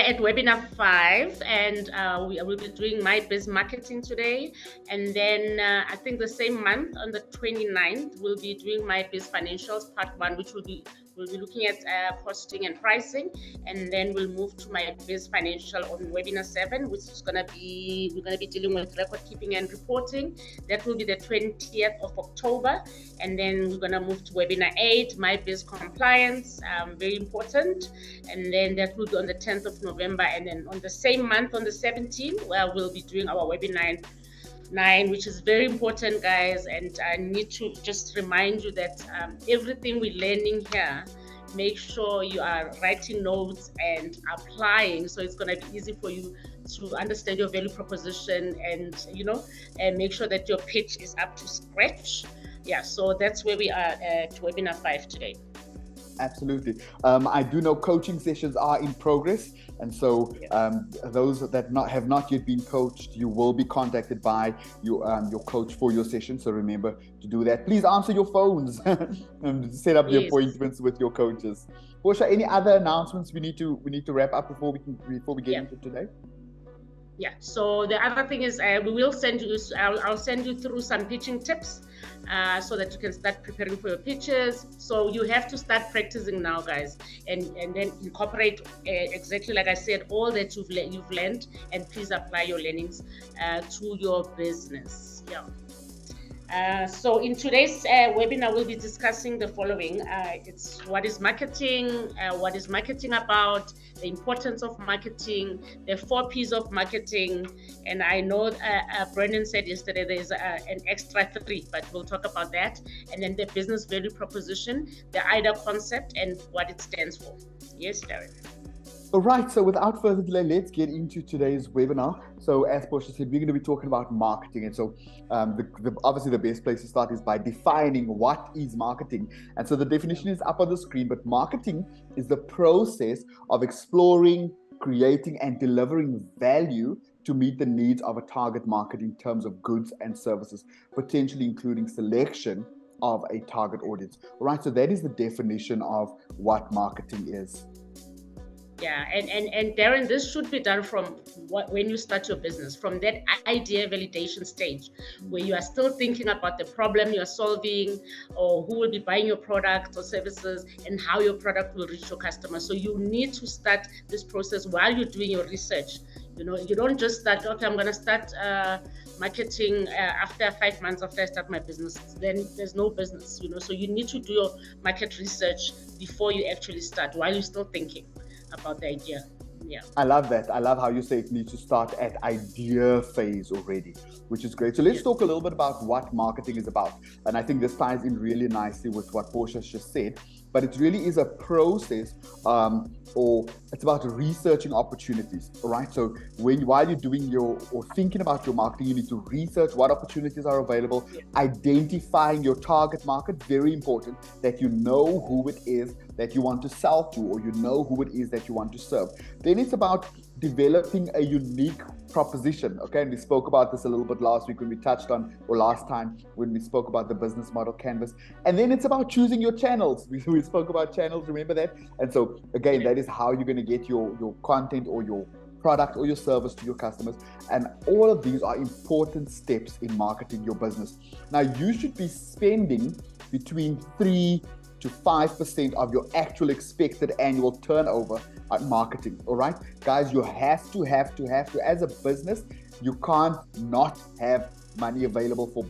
at webinar 5, and we will be doing myBIZ marketing today. And then I think the same month on the 29th, we'll be doing myBIZ financials part 1, which we'll be looking at costing and pricing. And then we'll move to myBIZ financial on webinar 7, which is we're gonna be dealing with record keeping and reporting. That will be the 20th of October. And then we're gonna move to webinar 8, myBIZ compliance, very important. And then that will be on the 10th of November. And then on the same month, on the 17th, where we'll be doing our webinar 9, which is very important, guys. And I need to just remind you that everything we're learning here, make sure you are writing notes and applying, so it's going to be easy for you to understand your value proposition, and and make sure that your pitch is up to scratch. Yeah, so that's where we are at webinar 5 today. Absolutely. I do know coaching sessions are in progress, and so those that have not yet been coached, you will be contacted by your coach for your session. So remember to do that. Please answer your phones and set up the appointments with your coaches. Portia, any other announcements we need to wrap up before we get into today? Yeah. So the other thing is we will send you. I'll send you through some pitching tips, so that you can start preparing for your pitches. So you have to start practicing now, guys, and then incorporate exactly like I said, all that you've learned, and please apply your learnings to your business. Yeah. So in today's webinar, we'll be discussing the following. It's what is marketing, what is marketing about, the importance of marketing, the 4 P's of marketing. And I know Brendan said yesterday there's an extra 3, but we'll talk about that. And then the business value proposition, the IDA concept, and what it stands for. Yes, Darren. All right, so without further delay, let's get into today's webinar. So as Portia said, we're going to be talking about marketing. And so obviously the best place to start is by defining what is marketing. And so the definition is up on the screen, but marketing is the process of exploring, creating, and delivering value to meet the needs of a target market in terms of goods and services, potentially including selection of a target audience. All right, so that is the definition of what marketing is. Yeah, and Darren, this should be done from when you start your business, from that idea validation stage, where you are still thinking about the problem you are solving, or who will be buying your product or services, and how your product will reach your customers. So you need to start this process while you're doing your research. You don't just start, okay, I'm going to start marketing after 5 months after I start my business. Then there's no business, So you need to do your market research before you actually start, while you're still thinking about the idea. Yeah, I love that. I love how you say it needs to start at idea phase already, which is great. So let's talk a little bit about what marketing is about. And I think this ties in really nicely with what Portia just said, but it really is a process, or it's about researching opportunities. All right. So while you're doing or thinking about your marketing, you need to research what opportunities are available, identifying your target market. Very important that you know who it is that you want to sell to, or you know who it is that you want to serve. Then it's about developing a unique proposition. Okay, and we spoke about this a little bit last week when we touched on, or last time when we spoke about the business model canvas. And then it's about choosing your channels. We spoke about channels, remember that? And so again, that is how you're going to get your content or your product or your service to your customers. And all of these are important steps in marketing your business. Now, you should be spending between 3 to 5% of your actual expected annual turnover on marketing. All right, guys, you have to, as a business, you can't not have money available for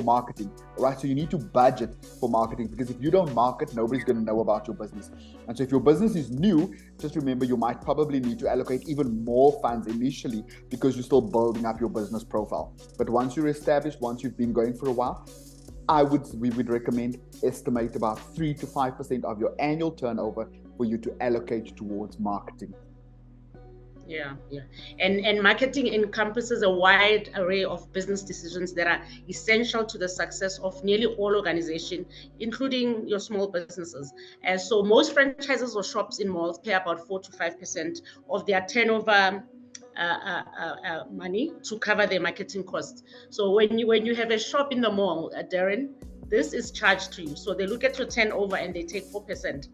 marketing. All right, so you need to budget for marketing, because if you don't market, nobody's going to know about your business. And so if your business is new, just remember you might probably need to allocate even more funds initially, because you're still building up your business profile. But once you're established, once you've been going for a while, we would recommend estimate about 3 to 5% of your annual turnover for you to allocate towards marketing. Yeah. And marketing encompasses a wide array of business decisions that are essential to the success of nearly all organizations, including your small businesses. And so most franchises or shops in malls pay about 4 to 5% of their turnover money to cover their marketing costs. So when you have a shop in the mall, Darren, this is charged to you. So they look at your turnover and they take 4%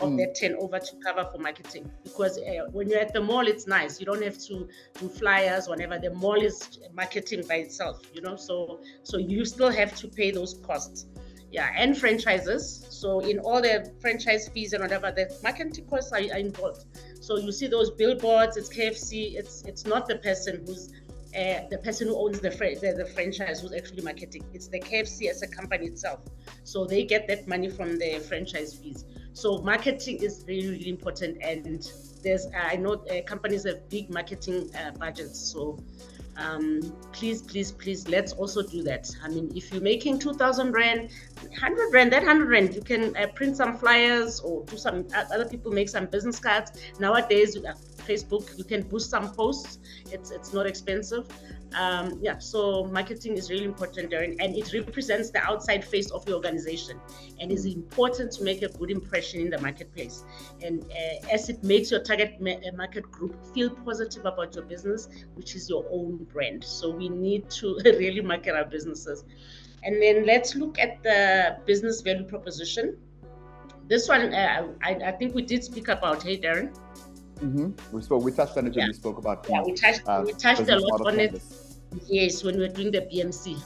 of their turnover to cover for marketing, because when you're at the mall, it's nice. You don't have to do flyers, whatever. The mall is marketing by itself, so you still have to pay those costs. Yeah, and franchises. So in all the franchise fees and whatever, the marketing costs are involved. So you see those billboards, it's KFC, it's not the person who owns the franchise who's actually marketing. It's the KFC as a company itself. So they get that money from the franchise fees. So marketing is really, really important. And I know companies have big marketing budgets. So please, let's also do that. I mean, if you're making 2,000 rand, 100 rand, that 100 rand, you can print some flyers or do some, other people make some business cards. Nowadays, Facebook, you can boost some posts. It's not expensive. Yeah, so marketing is really important, Darren, and it represents the outside face of your organization, and is important to make a good impression in the marketplace. And as it makes your target market group feel positive about your business, which is your own brand. So we need to really market our businesses. And then let's look at the business value proposition. This one, I think we did speak about. Hey, Darren. We touched on it when we spoke about. Yeah, we touched a lot on it. Yes, when we were doing the BMC.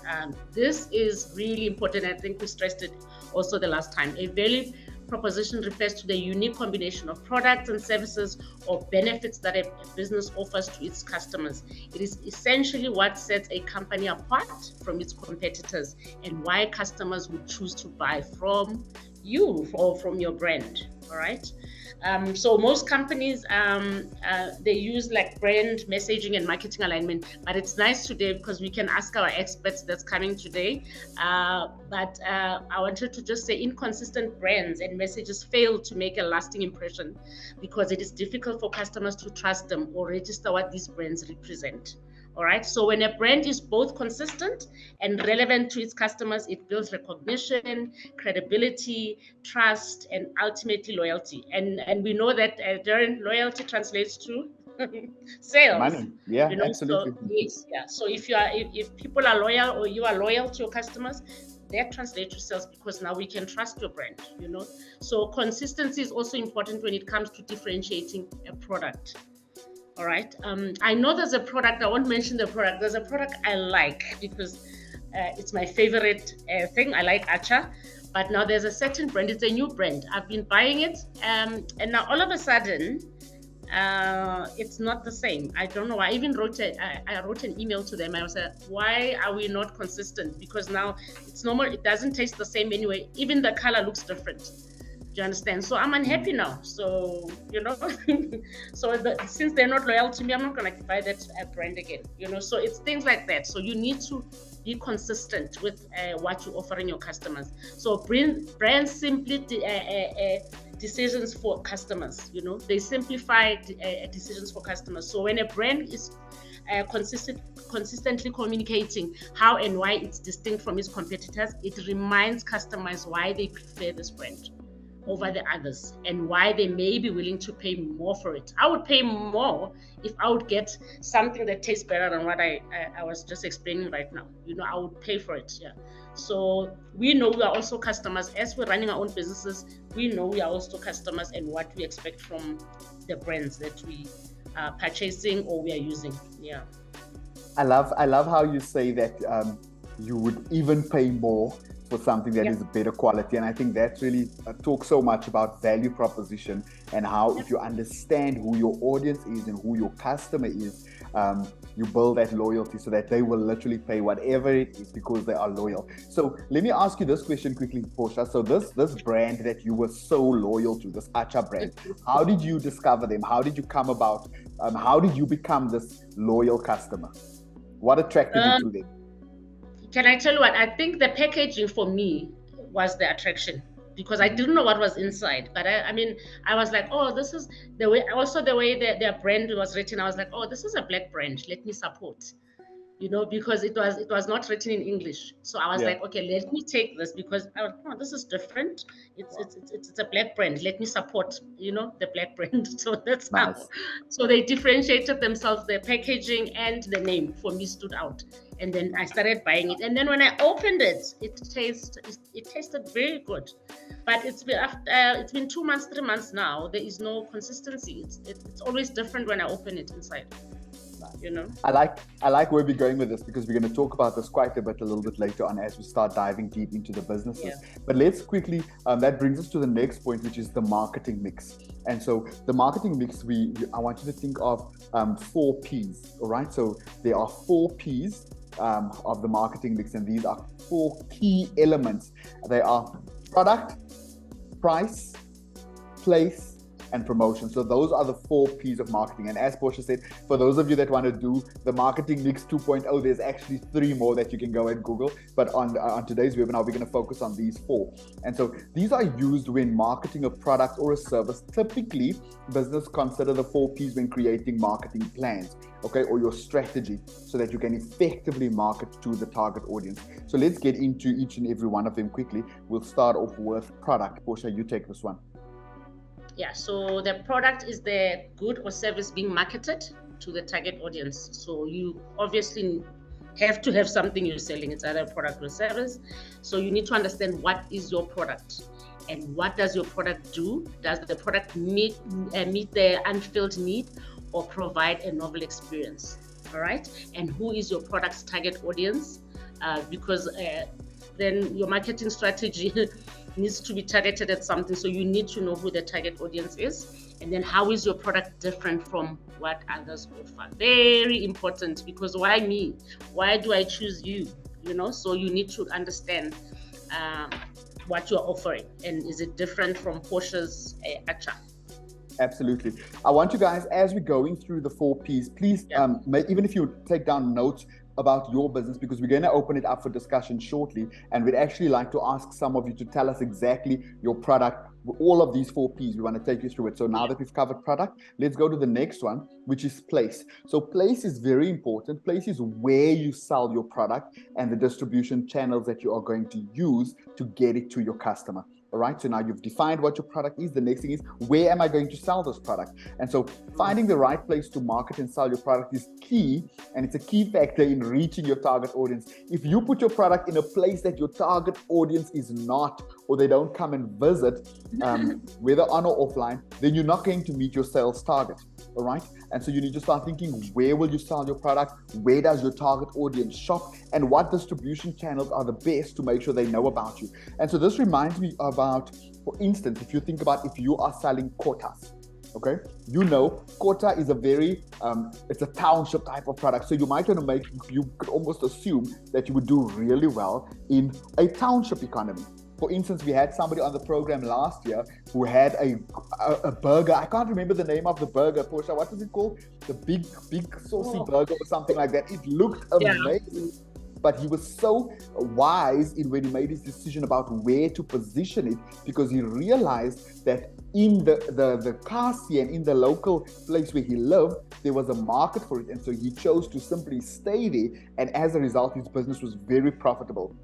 This is really important. I think we stressed it also the last time. A value proposition refers to the unique combination of products and services or benefits that a business offers to its customers. It is essentially what sets a company apart from its competitors, and why customers would choose to buy from you or from your brand. All right. So most companies, they use like brand messaging and marketing alignment, but it's nice today because we can ask our experts that's coming today. But I wanted to just say inconsistent brands and messages fail to make a lasting impression, because it is difficult for customers to trust them or register what these brands represent. All right. So when a brand is both consistent and relevant to its customers, it builds recognition, credibility, trust, and ultimately loyalty. And we know that Darren, loyalty translates to sales. Money. Yeah, absolutely. So, yes, yeah. So if people are loyal, or you are loyal to your customers, that translates to sales, because now we can trust your brand. So consistency is also important when it comes to differentiating a product. All right. I know there's a product, I won't mention the product. There's a product I like because it's my favorite thing. I like Acha. But now there's a certain brand, it's a new brand. I've been buying it. And now all of a sudden, it's not the same. I don't know. I even wrote an email to them. I was like, why are we not consistent? Because now it's normal. It doesn't taste the same anyway. Even the color looks different. Do you understand? So I'm unhappy now. So, since they're not loyal to me, I'm not going to buy that brand again. So it's things like that. So you need to be consistent with what you offer in your customers. So brand simply decisions for customers. They simplify decisions for customers. So when a brand is consistently communicating how and why it's distinct from its competitors, it reminds customers why they prefer this brand over the others, and why they may be willing to pay more for it. I would pay more if I would get something that tastes better than what I was just explaining right now. I would pay for it. Yeah. So we know we are also customers. As we're running our own businesses, we know we are also customers, and what we expect from the brands that we are purchasing or we are using. Yeah. I love how you say that you would even pay more for something that is better quality. And I think that really talks so much about value proposition, and how if you understand who your audience is and who your customer is, you build that loyalty so that they will literally pay whatever it is because they are loyal. So let me ask you this question quickly, Portia. So this brand that you were so loyal to, this Acha brand, how did you discover them? How did you come about? How did you become this loyal customer? What attracted you to them? Can I tell you what? I think the packaging for me was the attraction, because I didn't know what was inside. But I was like, oh, this is the way. Also, the way their brand was written, I was like, oh, this is a black brand. Let me support. because it was not written in English. So I was Yeah. like, okay, let me take this because this is different. It's a black brand. Let me support, the black brand. So that's how. Nice. So they differentiated themselves. Their packaging and the name for me stood out. And then I started buying it. And then when I opened it, it tasted very good. But it's been 2 months, 3 months now. There is no consistency. It's always different when I open it inside. I like where we're going with this because we're going to talk about this quite a bit a little bit later on as we start diving deep into the businesses. Yeah. But let's quickly, that brings us to the next point, which is the marketing mix. And so the marketing mix, I want you to think of 4 P's, all right? So there are 4 P's of the marketing mix, and these are 4 key elements. They are product, price, place, and promotion. So those are the 4 P's of marketing. And as Portia said, for those of you that want to do the marketing mix 2.0, there's actually 3 more that you can go and Google. But on today's webinar, we're going to focus on these 4. And so these are used when marketing a product or a service. Typically, business consider the 4 P's when creating marketing plans, okay, or your strategy, so that you can effectively market to the target audience. So let's get into each and every one of them quickly. We'll start off with product. Portia, you take this one. Yeah, so the product is the good or service being marketed to the target audience. So you obviously have to have something you're selling. It's either a product or service. So you need to understand what is your product and what does your product do. Does the product meet the unfilled need or provide a novel experience? All right. And who is your product's target audience? Because then your marketing strategy needs to be targeted at something. So you need to know who the target audience is. And then how is your product different from what others offer? Very important, because why me? Why do I choose you? So you need to understand what you're offering. And is it different from Portia's Acha? Absolutely. I want you guys, as we're going through the 4 P's, please, even if you take down notes about your business, because we're going to open it up for discussion shortly, and we'd actually like to ask some of you to tell us exactly your product, all of these 4 P's. We want to take you through it. So now that we've covered product, let's go to the next one, which is place. So place is very important. Place is where you sell your product and the distribution channels that you are going to use to get it to your customer. All right, so now you've defined what your product is. The next thing is, where am I going to sell this product? And so finding the right place to market and sell your product is key, and it's a key factor in reaching your target audience. If you put your product in a place that your target audience is not, or they don't come and visit, whether on or offline, then you're not going to meet your sales target. All right, and so you need to start thinking, where will you sell your product? Where does your target audience shop? And what distribution channels are the best to make sure they know about you? And so this reminds me about, for instance, if you think about if you are selling quotas, okay, quota is a very, it's a township type of product. So you might want to you could almost assume that you would do really well in a township economy. For instance, we had somebody on the program last year who had a burger. I can't remember the name of the burger, Portia. What was it called? The big saucy burger or something like that. It looked amazing. But he was so wise in when he made his decision about where to position it, because he realized that in the kasi and in the local place where he lived, there was a market for it. And so he chose to simply stay there. And as a result, his business was very profitable.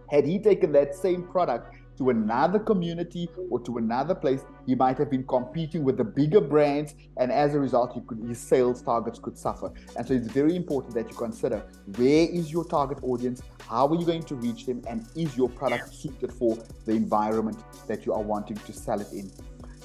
Had he taken that same product to another community or to another place, he might have been competing with the bigger brands, and as a result, his sales targets could suffer. And so it's very important that you consider, where is your target audience, how are you going to reach them, and is your product suited for the environment that you are wanting to sell it in.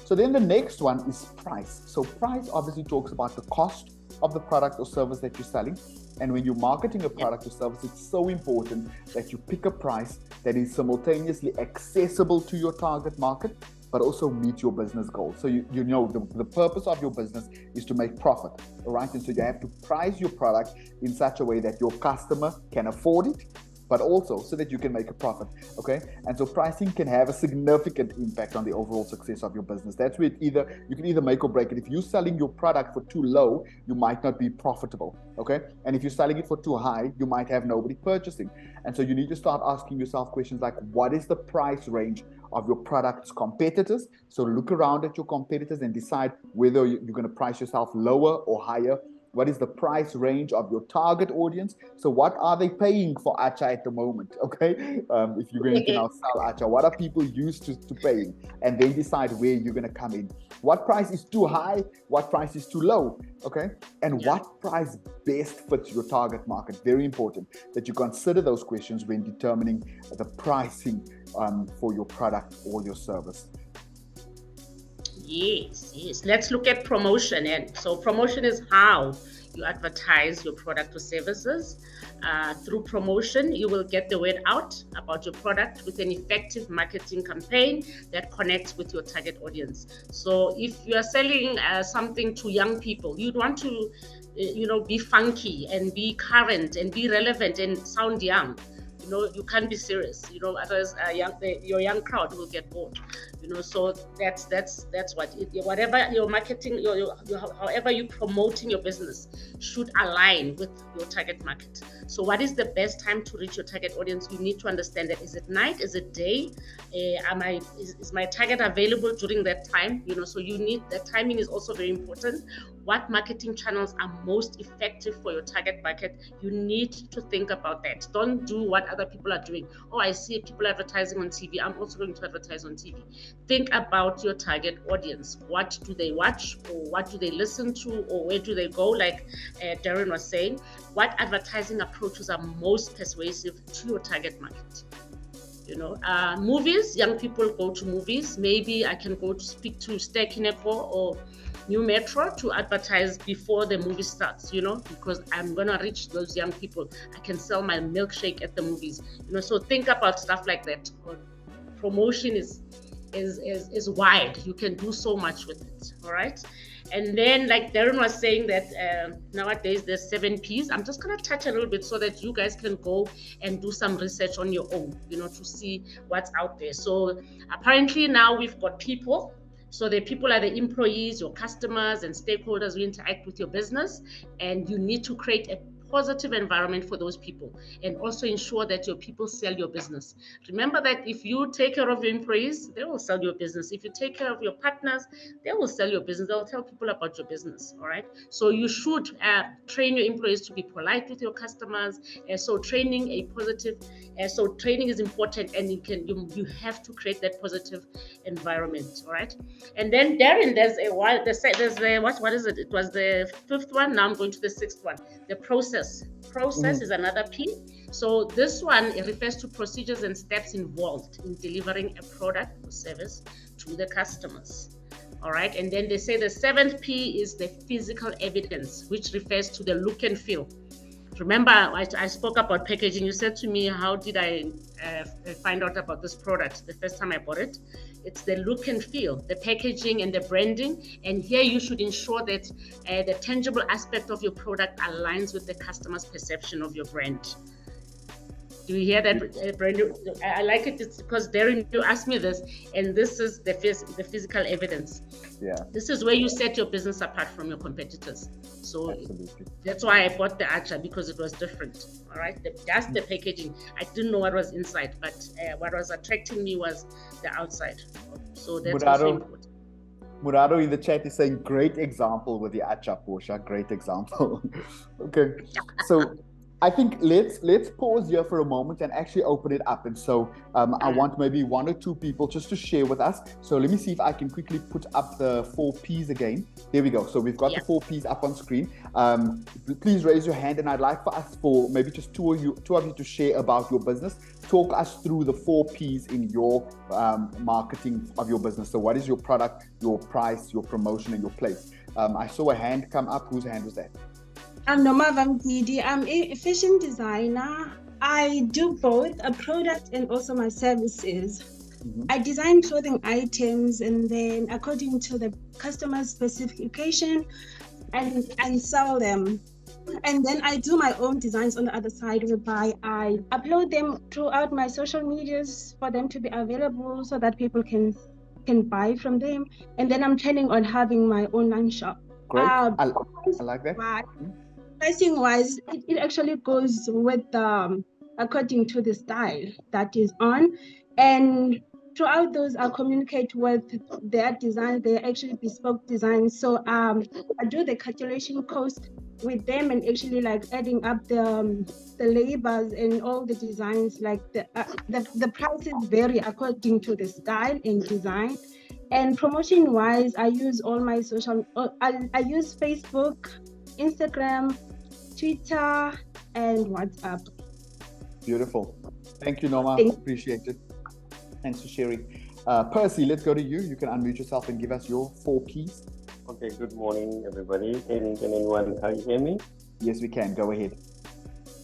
So then the next one is price. So price obviously talks about the cost of the product or service that you're selling. And when you're marketing a product or service, it's so important that you pick a price that is simultaneously accessible to your target market, but also meet your business goals. So the purpose of your business is to make profit, all right? And so you have to price your product in such a way that your customer can afford it, but also so that you can make a profit, okay? And so pricing can have a significant impact on the overall success of your business. That's where you can either make or break it. If you're selling your product for too low, you might not be profitable, okay? And if you're selling it for too high, you might have nobody purchasing. And so you need to start asking yourself questions like, what is the price range of your product's competitors? So look around at your competitors and decide whether you're going to price yourself lower or higher What is the price range of your target audience? So what are they paying for Acha at the moment? Okay. If you're going to now sell Acha, what are people used to paying? And then decide where you're going to come in. What price is too high? What price is too low? Okay. And what price best fits your target market? Very important that you consider those questions when determining the pricing for your product or your service. Yes. Let's look at promotion. And so promotion is how you advertise your product or services. Through promotion, you will get the word out about your product with an effective marketing campaign that connects with your target audience. So if you are selling something to young people, you'd want to be funky and be current and be relevant and sound young. You can't be serious, otherwise your young crowd will get bored, so that's whatever your marketing, however you promoting your business should align with your target market. So what is the best time to reach your target audience? You need to understand that. Is it night? Is it day? Is my target available during that time? So you need, that timing is also very important. What marketing channels are most effective for your target market? You need to think about that. Don't do what other people are doing. Oh, I see people advertising on TV, I'm also going to advertise on TV. Think about your target audience. What do they watch, or what do they listen to, or where do they go? Like Darren was saying, what advertising approaches are most persuasive to your target market? Movies, young people go to movies. Maybe I can go to speak to Stekineko or New Metro to advertise before the movie starts, because I'm going to reach those young people. I can sell my milkshake at the movies, so think about stuff like that. Promotion is wide. You can do so much with it. All right. And then, like Darren was saying, that nowadays there's 7 Ps. I'm just going to touch a little bit so that you guys can go and do some research on your own, to see what's out there. So apparently now we've got people. So the people are the employees, your customers and stakeholders who interact with your business, and you need to create a positive environment for those people, and also ensure that your people sell your business. Remember that if you take care of your employees, they will sell your business. If you take care of your partners, they will sell your business. They'll tell people about your business. All right. So you should train your employees to be polite with your customers. So training is important, and you have to create that positive environment. All right. And then Darren, what is it? It was the 5th one. Now I'm going to the 6th one. The process is another P. So this one, it refers to procedures and steps involved in delivering a product or service to the customers. All right. And then they say the 7th P is the physical evidence, which refers to the look and feel. Remember, I spoke about packaging. You said to me, how did I find out about this product the first time I bought it? It's the look and feel, the packaging and the branding. And here you should ensure that the tangible aspect of your product aligns with the customer's perception of your brand. Do you hear that, Brandon? I like it. It's because Darren, you asked me this, and this is the physical evidence. Yeah. This is where you set your business apart from your competitors. So absolutely. That's why I bought the Acha, because it was different. All right. That's the packaging. I didn't know what was inside, but what was attracting me was the outside. So that's also important. Murado in the chat is saying, great example with the Acha, Portia. Great example. Okay. So I think let's pause here for a moment and actually open it up. And so I want maybe 1 or 2 people just to share with us. So let me see if I can quickly put up the 4 Ps again. There we go. So we've got the 4 Ps up on screen. Please raise your hand, and I'd like for maybe just two of you to share about your business. Talk us through the 4 Ps in your marketing of your business. So what is your product, your price, your promotion, and your place? I saw a hand come up. Whose hand was that? I'm Noma Vamgidi. I'm a fashion designer. I do both a product and also my services. Mm-hmm. I design clothing items, and then according to the customer's specification, and sell them. And then I do my own designs on the other side, whereby I upload them throughout my social medias for them to be available so that people can buy from them. And then I'm planning on having my online shop. Great. I like that. Pricing wise, it actually goes with according to the style that is on, and throughout those I'll communicate with their designs. They're actually bespoke designs, so I do the calculation cost with them and actually like adding up the labels and all the designs. Like the prices vary according to the style and design. And promotion wise, I use all my social. I use Facebook, Instagram, Twitter, and WhatsApp. Beautiful. Thank you, Noma. Thank- Appreciate it. Thanks for sharing. Percy, let's go to you. You can unmute yourself and give us your 4 Ps. Okay, good morning, everybody. Can anyone hear me? Yes, we can. Go ahead.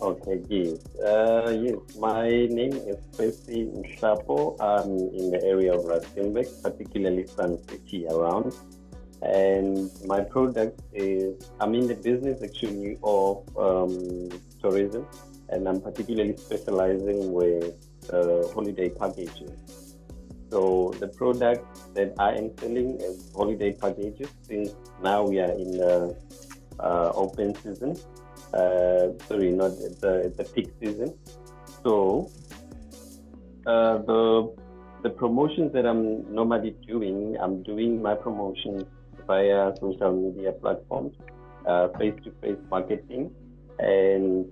Okay, yes. Yes, my name is Percy Mshapo. I'm in the area of Rustenburg, particularly Sun City around. And my product is, I'm in the business actually of tourism, and I'm particularly specializing with holiday packages. So the product that I am selling is holiday packages, since now we are in the open season. Sorry, not it's the peak season. So the promotions that I'm normally doing, I'm doing my promotions via social media platforms, face-to-face marketing, and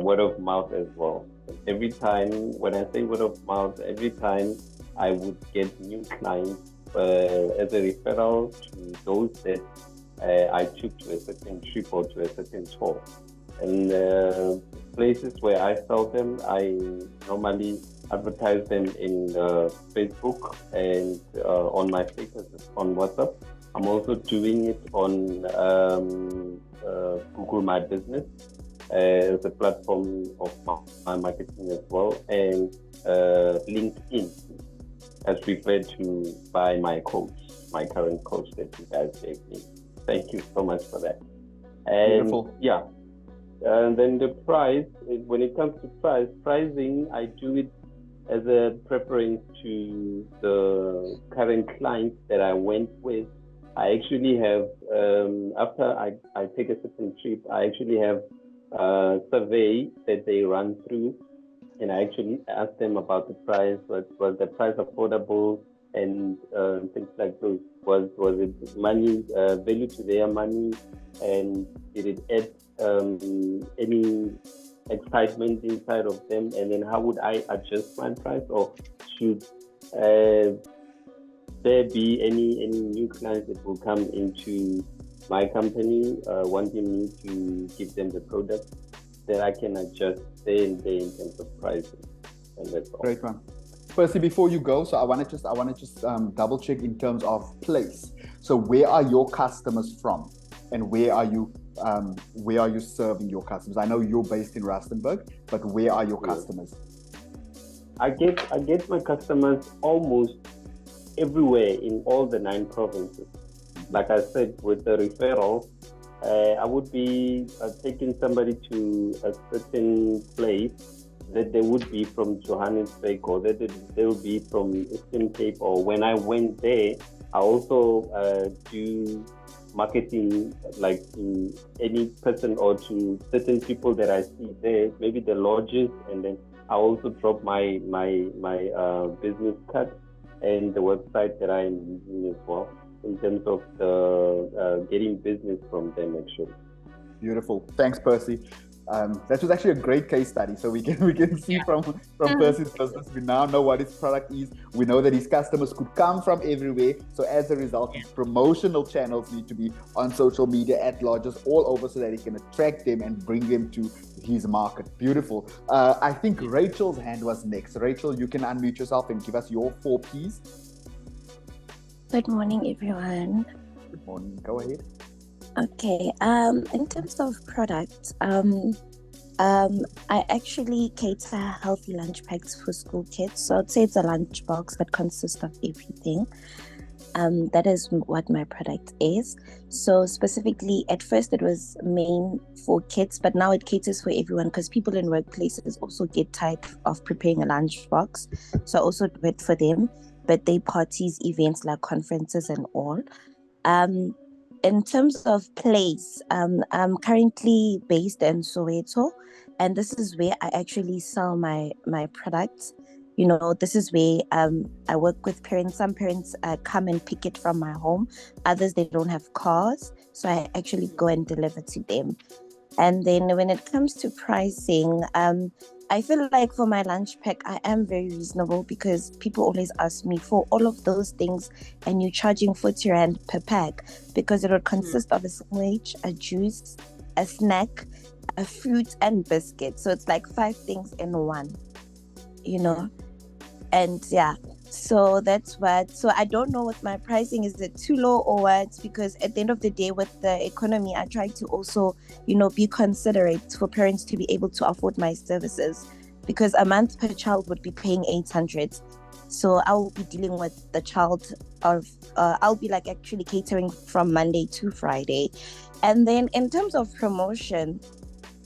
word of mouth as well. Every time, when I say word of mouth, every time I would get new clients as a referral to those that I took to a certain trip or to a certain tour. And places where I sell them, I normally advertise them in Facebook and on my status on WhatsApp. I'm also doing it on Google My Business as a platform of my marketing as well, and LinkedIn, as referred to by my coach, my current coach that you guys gave me. Thank you so much for that. And Beautiful. yeah, and then the price, when it comes to pricing, I do it as a preference to the current clients that I went with. I actually have, after I take a certain trip, I actually have a survey that they run through, and I actually ask them about the price. Was the price affordable, and things like those. Was it money, value to their money, and did it add any excitement inside of them? And then how would I adjust my price, or should there be any new clients that will come into my company wanting me to give them the product, that I can adjust day in terms of pricing? And that's all. Great one. Percy, before you go, so I want to just double check in terms of place. So where are your customers from, and where are you serving your customers? I know you're based in Rustenburg, but where are your customers? I get my customers almost everywhere in all the 9 provinces. Like I said, with the referral, I would be taking somebody to a certain place that they would be from Johannesburg, or that they would be from Eastern Cape. Or when I went there, I also do marketing, like to any person or to certain people that I see there, maybe the lodges, and then I also drop my business card and the website that I am using as well, in terms of the getting business from them actually. Beautiful. Thanks, Percy. That was actually a great case study. So we can see from Percy's business, we now know what his product is. We know that his customers could come from everywhere. So as a result, his promotional channels need to be on social media at lodges all over, so that he can attract them and bring them to his market. Beautiful. I think Rachel's hand was next. Rachel, you can unmute yourself and give us your 4 Ps. Good morning, everyone. Good morning. Go ahead. Okay. In terms of products, I actually cater healthy lunch packs for school kids. So I'd say it's a lunch box that consists of everything. That is what my product is. So specifically, at first it was main for kids, but now it caters for everyone, because people in workplaces also get tired of preparing a lunch box. So I also do it for them, birthday parties, events like conferences and all. In terms of place, I'm currently based in Soweto, and this is where I actually sell my products. You know, this is where I work with parents. Some parents come and pick it from my home. Others, they don't have cars, So I actually go and deliver to them. And then when it comes to pricing, I feel like for my lunch pack, I am very reasonable because people always ask me for all of those things and you're charging 40 Rand per pack, because it would consist of a sandwich, a juice, a snack, a fruit and biscuit. So it's like 5 things in one, and yeah. So that's what, so I don't know what my pricing is. It too low or what? Because at the end of the day, with the economy, I try to also, be considerate for parents to be able to afford my services, because a month per child would be paying 800. So I will be dealing with the child I'll be like actually catering from Monday to Friday. And then in terms of promotion,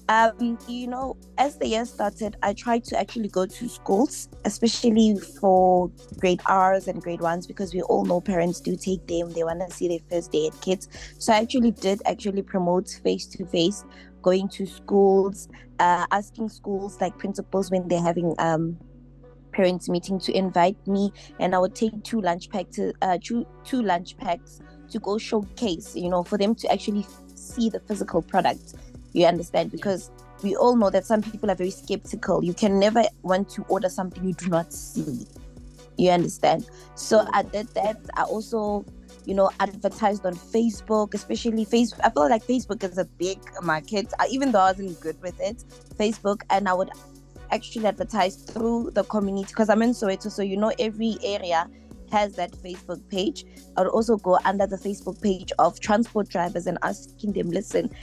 as the year started, I tried to actually go to schools, especially for grade R's and grade 1s, because we all know parents do take them. They want to see their first day at kids. So I did promote face-to-face, going to schools, asking schools like principals when they're having parents meeting to invite me, and I would take two lunch packs to go showcase, for them to actually see the physical product. You understand? Because we all know that some people are very skeptical. You can never want to order something you do not see. You understand? So I did that. I also, advertised on Facebook, especially Facebook. I feel like Facebook is a big market, even though I wasn't good with it. Facebook, and I would actually advertise through the community, because I'm in Soweto, so every area has that Facebook page. I would also go under the Facebook page of transport drivers and asking them, listen,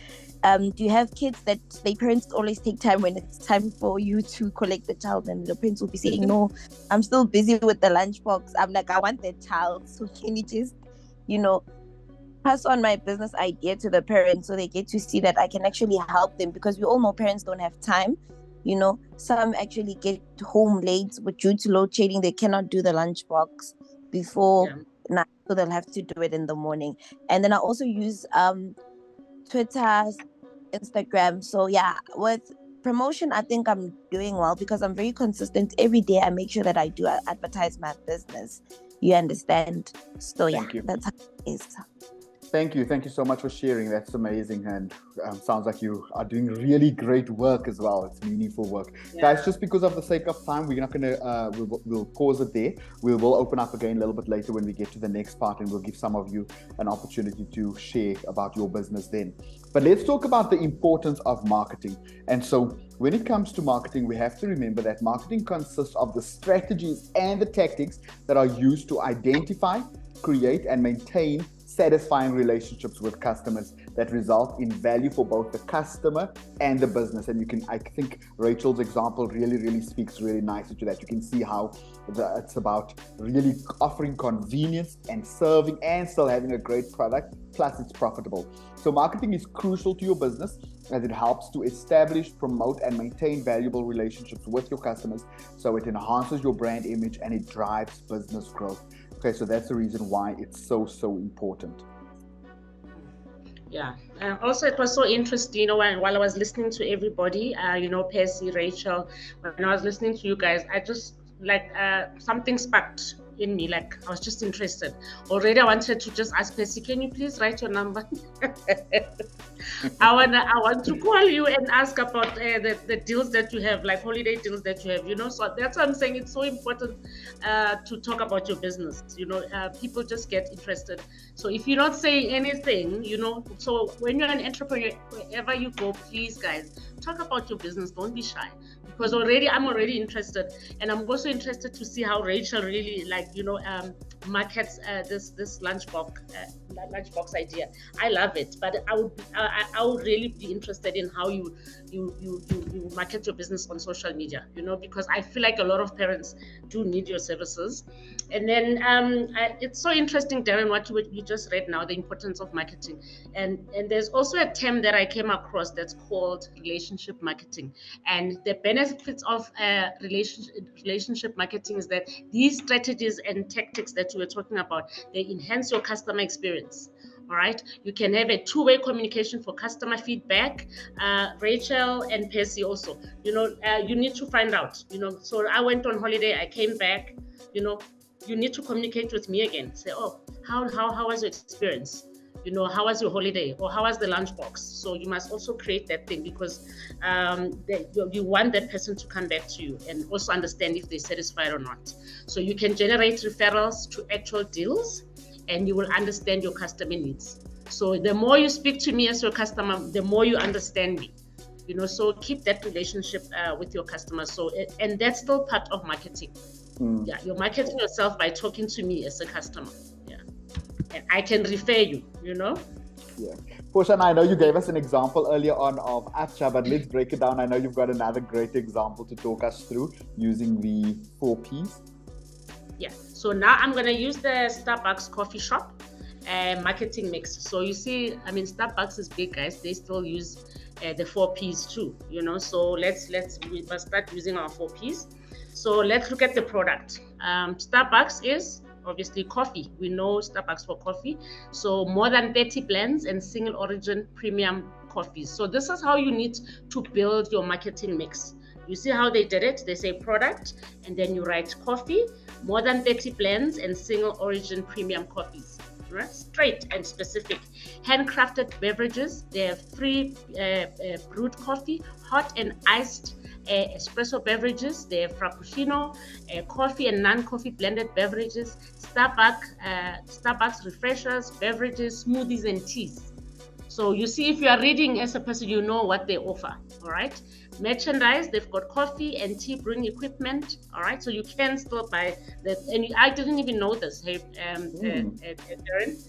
do you have kids that their parents always take time when it's time for you to collect the child? And the parents will be saying, no, I'm still busy with the lunchbox. I'm like, I want the child. So can you just, pass on my business idea to the parents so they get to see that I can actually help them? Because we all know parents don't have time. Some actually get home late, but due to load shedding, they cannot do the lunchbox before night, so they'll have to do it in the morning. And then I also use Twitter, Instagram. So yeah, with promotion, I think I'm doing well because I'm very consistent. Every day I make sure that I do advertise my business. You understand? So yeah, that's how it is. Thank you so much for sharing. That's amazing, and sounds like you are doing really great work as well. It's meaningful work. Guys, just because of the sake of time, we're not gonna we'll pause it there. We will open up again a little bit later when we get to the next part, and we'll give some of you an opportunity to share about your business then. But let's talk about the importance of marketing. And so when it comes to marketing, we have to remember that marketing consists of the strategies and the tactics that are used to identify, create, and maintain satisfying relationships with customers that result in value for both the customer and the business. And I think Rachel's example really speaks really nicely to that. You can see how it's about really offering convenience and serving and still having a great product, plus it's profitable. So marketing is crucial to your business as it helps to establish, promote, and maintain valuable relationships with your customers. So it enhances your brand image and it drives business growth. Okay, so that's the reason why it's so important. Yeah. Also, it was so interesting, while I was listening to everybody, Percy, Rachel, when I was listening to you guys, I just something sparked in me. Like I was just interested. Already, I wanted to just ask Percy, can you please write your number? I want to call you and ask about the deals that you have, like holiday deals that you have. So that's why I'm saying it's so important to talk about your business. People just get interested. So if you're not saying anything, so when you're an entrepreneur, wherever you go, please, guys, talk about your business. Don't be shy, because I'm already interested, and I'm also interested to see how Rachel really markets this lunchbox idea. I love it, but I would really be interested in how you market your business on social media, because I feel like a lot of parents do need your services. And then it's so interesting, Darren, what you just read now, the importance of marketing. And there's also a term that I came across that's called relationship marketing. And the benefits of relationship marketing is that these strategies and tactics that you were talking about, they enhance your customer experience. All right, you can have a two-way communication for customer feedback. Rachel and Percy also, you need to find out, so I went on holiday, I came back, you need to communicate with me again. Say, oh, how was your experience? You know, how was your holiday, or how was the lunchbox? So you must also create that thing, because you want that person to come back to you and also understand if they're satisfied or not. So you can generate referrals to actual deals, and you will understand your customer needs. So the more you speak to me as your customer, the more you understand me. You know, so keep that relationship with your customers. So, and that's still part of marketing. Yeah, you're marketing yourself by talking to me as a customer. Yeah, and I can refer you. You know. Yeah. Portia, I know you gave us an example earlier on of Acha, but let's break it down. I know you've got another great example to talk us through using the 4 Ps. Yeah. So now I'm gonna use the Starbucks coffee shop marketing mix. So you see, I mean, Starbucks is big, guys. They still use the 4 Ps too, you know. So we must start using our 4 Ps. So let's look at the product. Starbucks is obviously coffee. We know Starbucks for coffee. So more than 30 blends and single origin premium coffees. So this is how you need to build your marketing mix. You see how they did it? They say product, and then you write coffee, more than 30 blends and single origin premium coffees. Right? Straight and specific. Handcrafted beverages. They have 3 brewed coffee, hot and iced espresso beverages. They have frappuccino, coffee and non-coffee blended beverages, Starbucks refreshers, beverages, smoothies, and teas. So you see, if you are reading as a person, you know what they offer. All right. Merchandise, they've got coffee and tea brewing equipment. All right, so you can still buy that. And I didn't even know this, Darren.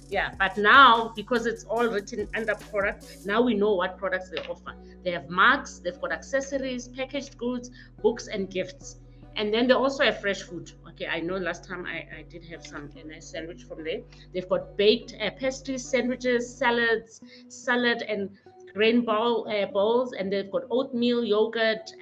Yeah, but now, because it's all written under product, now we know what products they offer. They have mugs, they've got accessories, packaged goods, books, and gifts. And then they also have fresh food. Okay, I know last time I did have a nice sandwich from there. They've got baked pastries, sandwiches, salad, and grain bowls, and they've got oatmeal, yogurt,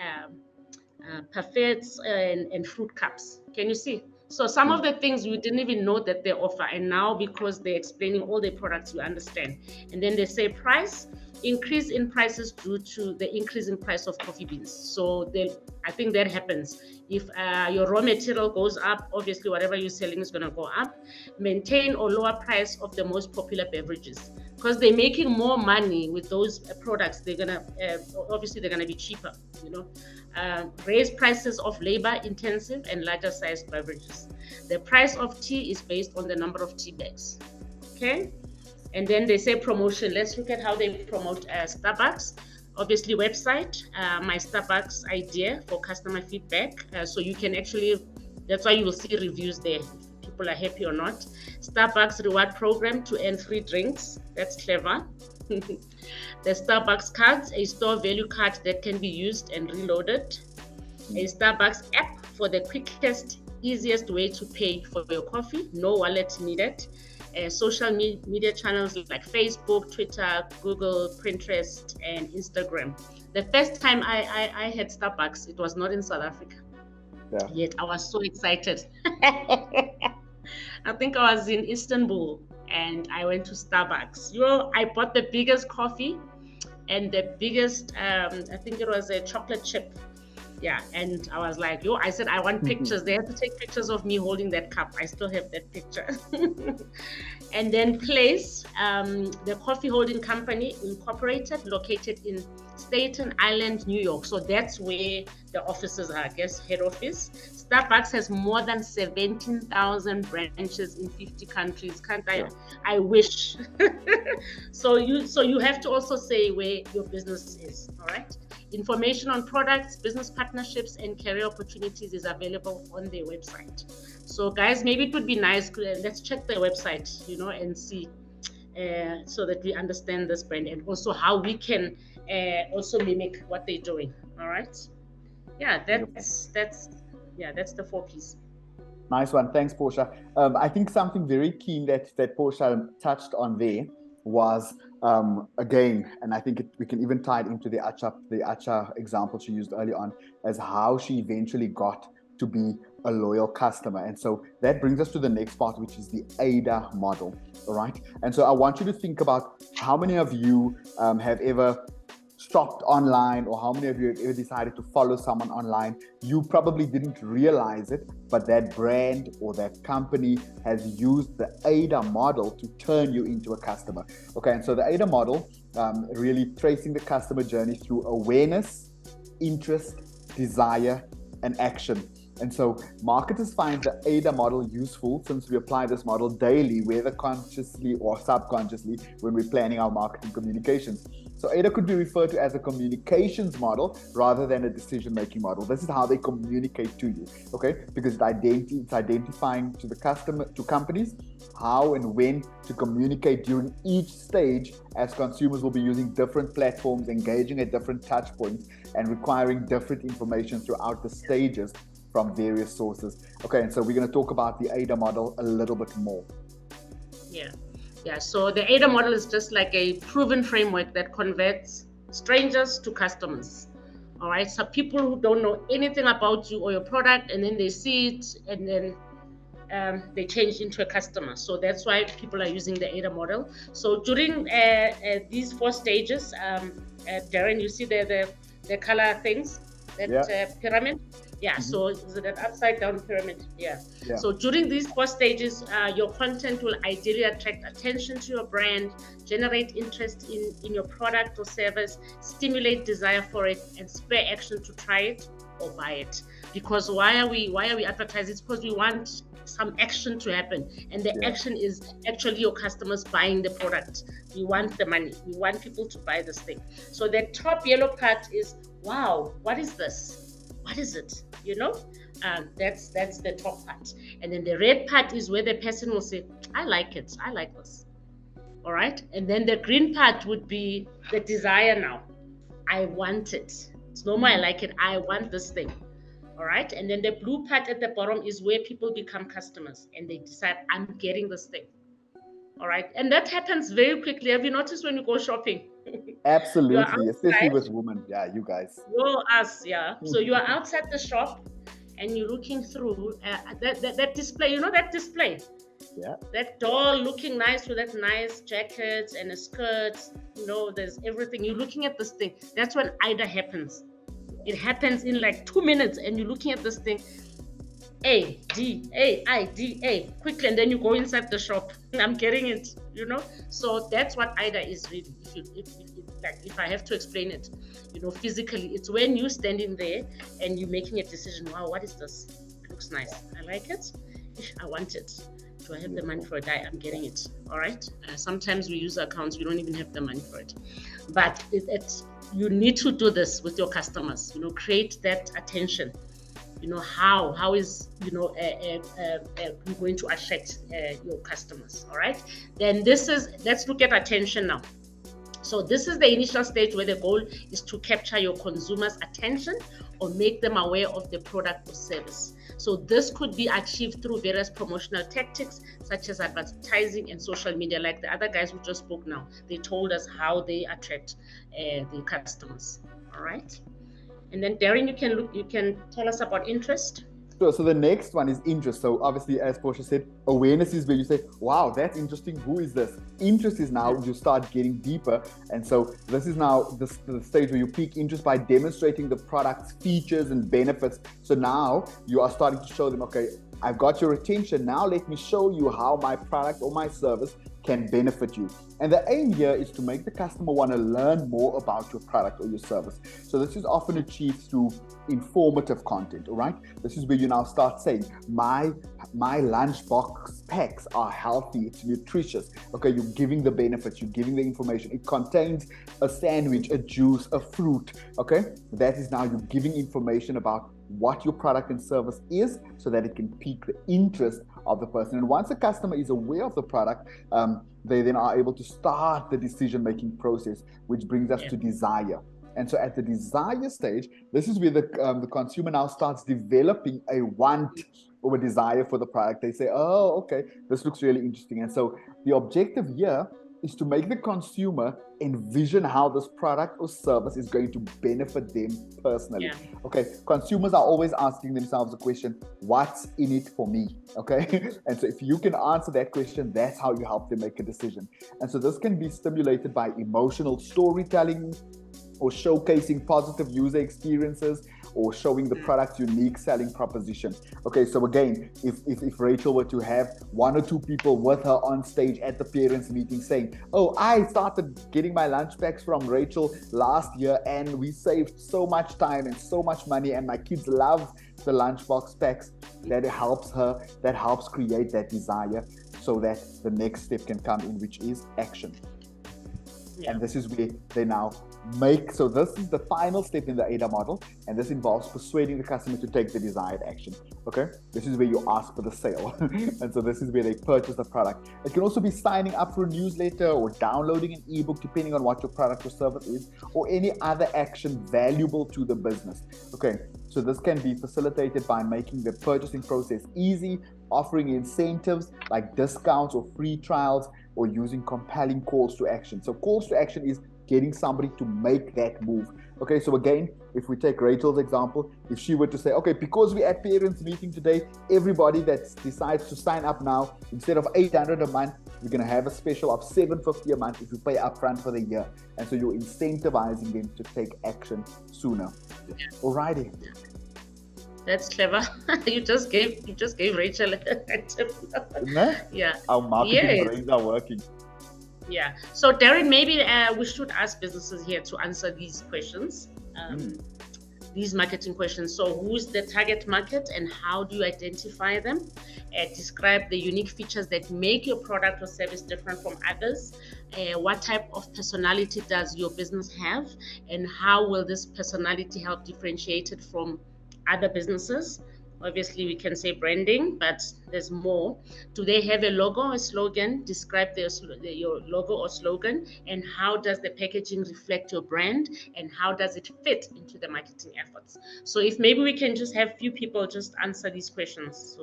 parfaits, and fruit cups. Can you see? So some of the things you didn't even know that they offer, and now because they're explaining all the products, you understand. And then they say price increase in prices due to the increase in price of coffee beans. So I think that happens if your raw material goes up. Obviously, whatever you're selling is going to go up. Maintain or lower price of the most popular beverages, because they're making more money with those products. They're gonna obviously they're gonna be cheaper. You know, raise prices of labor-intensive and larger sized beverages. The price of tea is based on the number of tea bags. Okay. And then they say promotion. Let's look at how they promote Starbucks. Obviously, website, my Starbucks idea for customer feedback. So you can actually, that's why you will see reviews there, if people are happy or not. Starbucks reward program to earn free drinks. That's clever. The Starbucks cards, a store value card that can be used and reloaded. A Starbucks app for the quickest, easiest way to pay for your coffee. No wallet needed. Social media channels like Facebook, Twitter, Google, Pinterest, and Instagram. The first time I had Starbucks, it was not in South Africa. Yeah. Yet I was so excited. I think I was in Istanbul and I went to Starbucks. You know, I bought the biggest coffee and the biggest, I think it was a chocolate chip. Yeah, and I was like, I said, I want pictures. They had to take pictures of me holding that cup. I still have that picture. And then place, the coffee holding company incorporated, located in Staten Island, New York. So that's where the offices are, I guess, head office. Starbucks has more than 17,000 branches in 50 countries. Can't I? Yeah. I wish. So you have to also say where your business is, all right? Information on products, business partnerships, and career opportunities is available on their website. So guys, maybe it would be nice, let's check their website, you know, and see, so that we understand this brand and also how we can also mimic what they're doing. All right. Yeah, that's the 4 Ps. Nice one. Thanks, Portia. I think something very keen that Portia touched on there was, again, and I think we can even tie it into the Acha example she used early on, as how she eventually got to be a loyal customer. And so that brings us to the next part, which is the AIDA model. All right. And so I want you to think about how many of you have ever shopped online, or how many of you have ever decided to follow someone online? You probably didn't realize it, but that brand or that company has used the AIDA model to turn you into a customer. Okay, and so the AIDA model, really tracing the customer journey through awareness, interest, desire, and action. And so marketers find the AIDA model useful since we apply this model daily, whether consciously or subconsciously, when we're planning our marketing communications. So AIDA could be referred to as a communications model rather than a decision-making model. This is how they communicate to you, okay? Because it's identifying to the customer, to companies, how and when to communicate during each stage, as consumers will be using different platforms, engaging at different touch points, and requiring different information throughout the stages from various sources. Okay, and so we're going to talk about the AIDA model a little bit more. Yeah, so the AIDA model is just like a proven framework that converts strangers to customers. All right, so people who don't know anything about you or your product, and then they see it, and then they change into a customer. So that's why people are using the AIDA model. So during these 4 stages, Darren, you see the color things, that pyramid? Yeah, so is it an upside down pyramid? Yeah. So during these 4 stages, your content will ideally attract attention to your brand, generate interest in your product or service, stimulate desire for it, and spur action to try it or buy it. Because why are we advertising? It's because we want some action to happen, and the action is actually your customers buying the product. We want the money. We want people to buy this thing. So the top yellow part is, wow, what is this? What is it? You know, that's the top part. And then the red part is where the person will say, I like it. I like this. All right. And then the green part would be the desire now. I want it. It's no more I like it. I want this thing. All right. And then the blue part at the bottom is where people become customers and they decide, I'm getting this thing. All right. And that happens very quickly. Have you noticed when you go shopping? Absolutely. Especially with women. Yeah, you guys. Well, us, yeah. So you are outside the shop and you're looking through that display. You know that display? Yeah. That doll looking nice with that nice jacket and a skirt. You know, there's everything. You're looking at this thing. That's when AIDA happens. It happens in like 2 minutes and you're looking at this thing. AIDA, quickly, and then you go inside the shop. I'm getting it, you know. So that's what AIDA is really. If I have to explain it, you know, physically, it's when you standing there and you're making a decision. Wow, what is this? It looks nice. I like it. I want it. Do I have the money for it? I'm getting it. All right. Sometimes we use accounts. We don't even have the money for it, but you need to do this with your customers. You know, create that attention. You know, how is, you know, you're going to attract your customers. All right. Then let's look at attention now. So this is the initial stage where the goal is to capture your consumers' attention or make them aware of the product or service. So this could be achieved through various promotional tactics such as advertising and social media, like the other guys who just spoke now. They told us how they attract the customers. All right. And then Darren, you can tell us about interest. Sure. So the next one is interest. So obviously, as Portia said, awareness is where you say, wow, that's interesting. Who is this? Interest is now you start getting deeper. And so this is now the stage where you pique interest by demonstrating the product's features and benefits. So now you are starting to show them, okay, I've got your attention. Now let me show you how my product or my service can benefit you. And the aim here is to make the customer want to learn more about your product or your service. So this is often achieved through informative content, all right? This is where you now start saying, my lunchbox packs are healthy, it's nutritious. Okay, you're giving the benefits, you're giving the information. It contains a sandwich, a juice, a fruit, okay? That is now you're giving information about what your product and service is so that it can pique the interest of the person. And once the customer is aware of the product, they then are able to start the decision-making process, which brings us to desire. And so at the desire stage, this is where the consumer now starts developing a want or a desire for the product. They say, oh, okay, this looks really interesting. And so the objective here is to make the consumer envision how this product or service is going to benefit them personally. Yeah. Okay, consumers are always asking themselves the question, what's in it for me? Okay, and so if you can answer that question, that's how you help them make a decision. And so this can be stimulated by emotional storytelling, or showcasing positive user experiences, or showing the product's unique selling proposition. Okay, so again, if Rachel were to have one or two people with her on stage at the parents' meeting saying, oh, I started getting my lunch packs from Rachel last year and we saved so much time and so much money and my kids love the lunchbox packs, that helps her, that helps create that desire so that the next step can come in, which is action. Yeah. And this is where they now make, so this is the final step in the ADA model, and this involves persuading the customer to take the desired action. Okay, this is where you ask for the sale. And so this is where they purchase the product. It can also be signing up for a newsletter or downloading an ebook, depending on what your product or service is, or any other action valuable to the business. Okay, so this can be facilitated by making the purchasing process easy, offering incentives like discounts or free trials, or using compelling calls to action. So calls to action is getting somebody to make that move. Okay, so again, if we take Rachel's example, if she were to say, okay, because we're at parents meeting today, everybody that decides to sign up now, instead of 800 a month, we're going to have a special of 750 a month if you pay upfront for the year. And so you're incentivizing them to take action sooner. Yeah. Alrighty. That's clever. You just gave Rachel a tip. Yeah. Our marketing brains are working. Yeah. So Darren, maybe we should ask businesses here to answer these questions, these marketing questions. So who's the target market and how do you identify them? Describe the unique features that make your product or service different from others. What type of personality does your business have? And how will this personality help differentiate it from other businesses? Obviously, we can say branding, but there's more. Do they have a logo or slogan? Describe your logo or slogan, and how does the packaging reflect your brand, and how does it fit into the marketing efforts? So if maybe we can just have few people just answer these questions.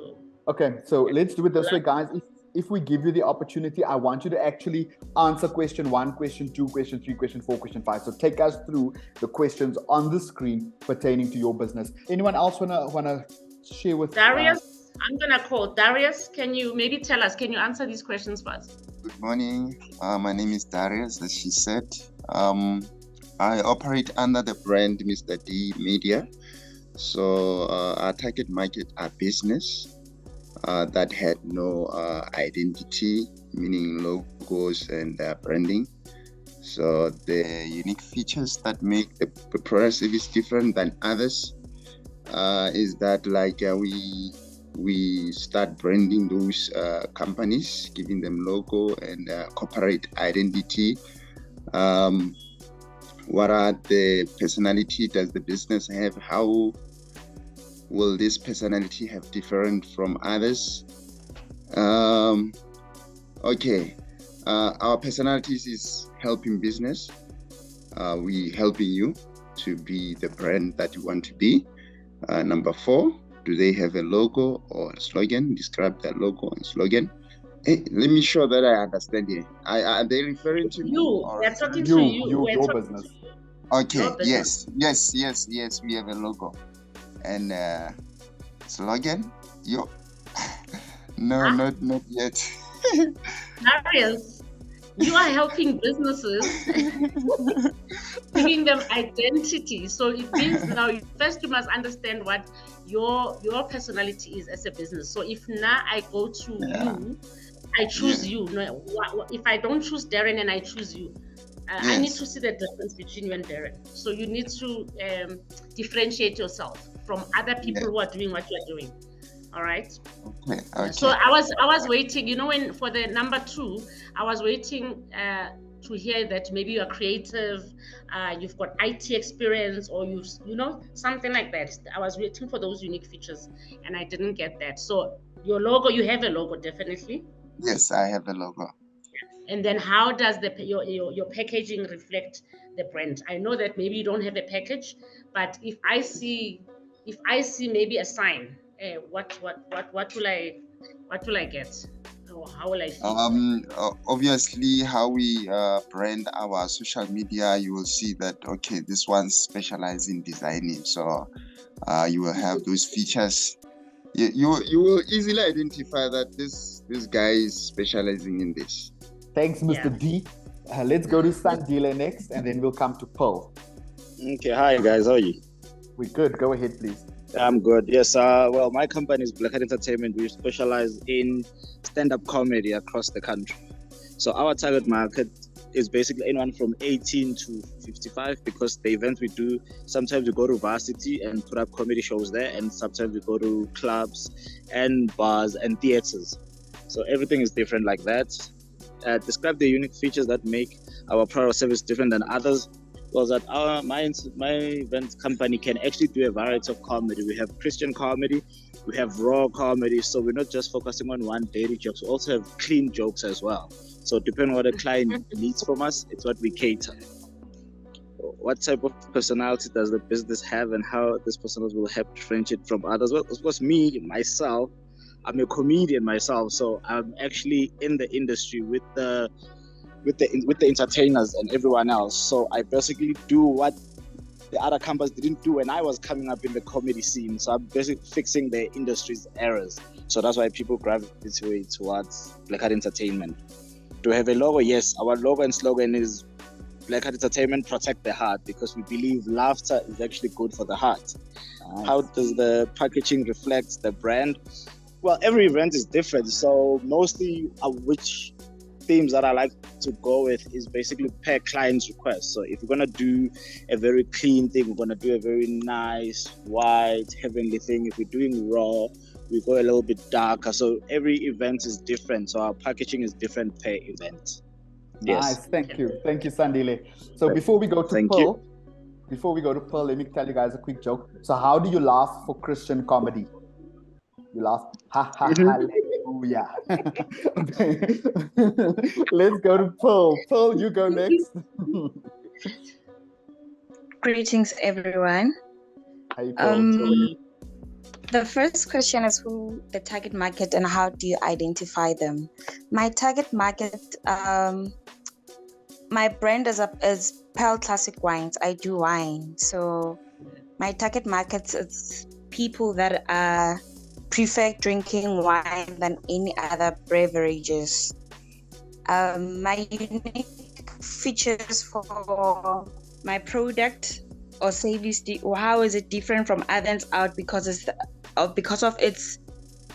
Okay, so let's do it this way, guys. If we give you the opportunity, I want you to actually answer question 1, question 2, question 3, question 4, question 5. So take us through the questions on the screen pertaining to your business. Anyone else wanna share with Darius? I'm gonna call Darius. Can you maybe tell us? Can you answer these questions first? Good morning. My name is Darius, as she said. I operate under the brand Mr. D Media. So our target market are business that had no identity, meaning logos and branding. So the unique features that make the product service different than others is that we start branding those companies, giving them logo and corporate identity. What are the personality does the business have? How will this personality have different from others? Okay, our personalities is helping business. We helping you to be the brand that you want to be. Number 4, do they have a logo or a slogan? Describe their logo and slogan. Hey, let me show that I understand here. Are they referring to you? Me? They're talking to you. Your business. Okay. Your business. Yes. We have a logo and slogan. Yo. No, not yet. Darius, you are helping businesses, giving them identity. So it means now first you must understand what your personality is as a business. So if now I go to you, I choose you. No, if I don't choose Darren and I choose you, I need to see the difference between you and Darren. So you need to differentiate yourself from other people who are doing what you're doing. All right. Okay. So I was waiting, when for the number 2, I was waiting to hear that maybe you are creative, you've got IT experience, or something like that. I was waiting for those unique features and I didn't get that. So your logo, you have a logo, definitely. Yes, I have a logo. And then how does your packaging reflect the brand? I know that maybe you don't have a package, but if I see maybe a sign, what will I get? Or how will I feel? Obviously, how we brand our social media, you will see that this one specializes in designing. So you will have those features. You will easily identify that this guy is specializing in this. Thanks, Mr. D. Let's go to Sandile next, and then we'll come to Pearl. Okay, hi guys, how are you? We're good. Go ahead, please. I'm good. Yes, well, my company is Black Hat Entertainment. We specialize in stand-up comedy across the country. So our target market is basically anyone from 18 to 55, because the events we do, sometimes we go to varsity and put up comedy shows there, and sometimes we go to clubs and bars and theaters. So everything is different like that. Describe the unique features that make our product or service different than others. Was that my event company can actually do a variety of comedy. We have Christian comedy, we have raw comedy, so we're not just focusing on one daily jokes. We also have clean jokes as well. So depending on what a client needs from us, it's what we cater. What type of personality does the business have, and how this personality will help differentiate from others? Well, of course, myself, I'm a comedian myself, so I'm actually in the industry with the entertainers and everyone else. So I basically do what the other companies didn't do when I was coming up in the comedy scene. So I'm basically fixing the industry's errors. So that's why people gravitate towards Black Hat Entertainment. Do we have a logo? Yes, our logo and slogan is Black Hat Entertainment, protect the heart, because we believe laughter is actually good for the heart. Nice. How does the packaging reflect the brand? Well, every event is different. So mostly which themes that I like to go with is basically per client's request. So if we're gonna do a very clean thing, we're gonna do a very nice, white, heavenly thing. If we're doing raw, we go a little bit darker. So every event is different. So our packaging is different per event. Nice, yes. Thank you, Sandile. So before we go to Pearl, let me tell you guys a quick joke. So how do you laugh for Christian comedy? You laugh, ha ha, hallelujah. Okay. Let's go to Pearl. Pearl, you go next. Greetings, everyone. Hi, Pearl. The first question is who the target market and how do you identify them? My target market, my brand is Pearl Classic Wines. I do wine. So my target market is people that prefer drinking wine than any other beverages. My unique features for my product or service, how is it different from others out because of its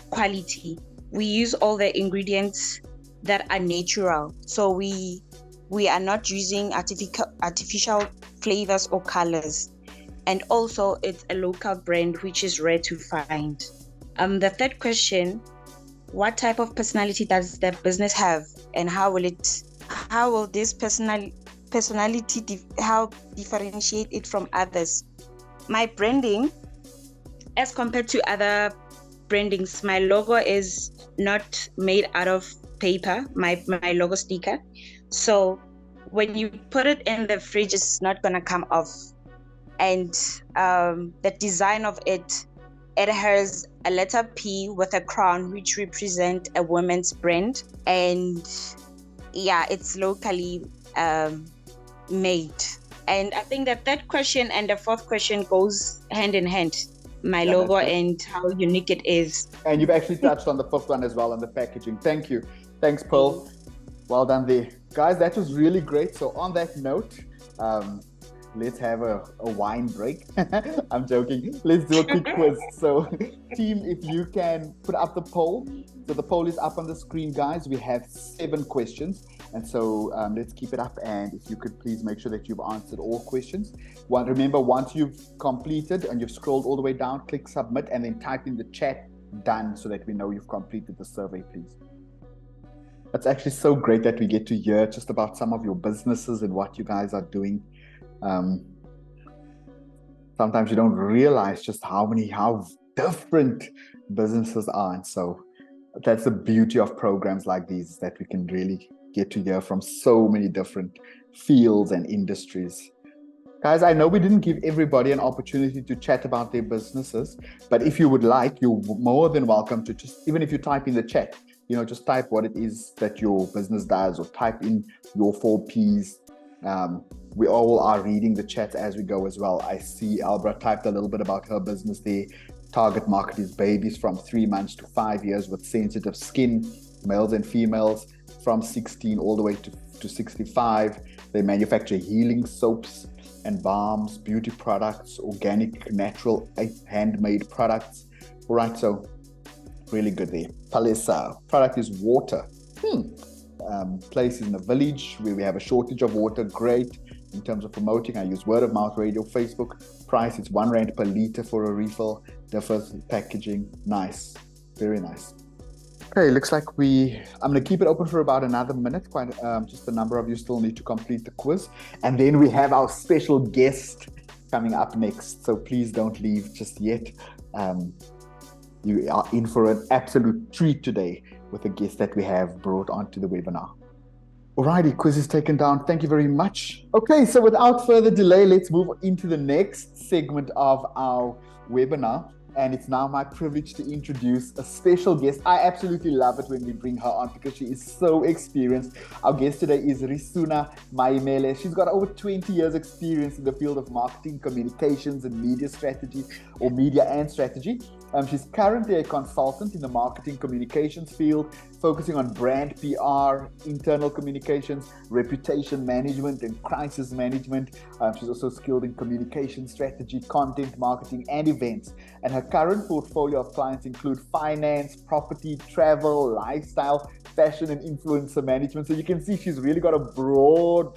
quality. We use all the ingredients that are natural. So we are not using artificial flavors or colors. And also it's a local brand, which is rare to find. The third question, what type of personality does the business have, and how will this personality help differentiate it from others? My branding, as compared to other brandings, my logo is not made out of paper, my logo sticker. So when you put it in the fridge, it's not gonna come off. And the design of it has a letter P with a crown, which represent a woman's brand. And yeah, it's locally made. And I think the third question and the fourth question goes hand in hand. My logo and how unique it is. And you've actually touched on the first one as well, on the packaging. Thank you. Thanks, Pearl. Well done there. Guys, that was really great. So on that note, let's have a wine break. I'm joking. Let's do a quick quiz. So team, if you can put up the poll. So the poll is up on the screen, guys. We have 7 questions. And so let's keep it up. And if you could please make sure that you've answered all questions. Remember, once you've completed and you've scrolled all the way down, click submit and then type in the chat done so that we know you've completed the survey, please. It's actually so great that we get to hear just about some of your businesses and what you guys are doing. Sometimes you don't realize just how different businesses are. And so that's the beauty of programs like these, that we can really get to hear from so many different fields and industries. Guys, I know we didn't give everybody an opportunity to chat about their businesses, but if you would like, you're more than welcome to just, even if you type in the chat, just type what it is that your business does, or type in your 4 Ps. We all are reading the chat as we go as well. I see Albra typed a little bit about her business there. Target market is babies from 3 months to 5 years with sensitive skin, males and females from 16 all the way to 65. They manufacture healing soaps. and balms, beauty products, organic, natural, handmade products. All right, so really good there. Palesa, product is water. Place is in a village where we have a shortage of water. Great. In terms of promoting, I use word of mouth, radio, Facebook. Price, it's R1 per liter for a refill. Differs packaging. Nice. Very nice. Okay, looks like I'm going to keep it open for about another minute. Just a number of you still need to complete the quiz. And then we have our special guest coming up next. So please don't leave just yet. You are in for an absolute treat today with the guest that we have brought onto the webinar. Alrighty, quiz is taken down. Thank you very much. Okay, so without further delay, let's move into the next segment of our webinar. And it's now my privilege to introduce a special guest. I absolutely love it when we bring her on because she is so experienced. Our guest today is Risuna Maimele. She's got over 20 years experience in the field of marketing, communications, and media strategy, or media and strategy. She's currently a consultant in the marketing communications field, focusing on brand PR, internal communications, reputation management, and crisis management. She's also skilled in communication strategy, content marketing, and events. And her current portfolio of clients include finance, property, travel, lifestyle, fashion, and influencer management. So you can see she's really got a broad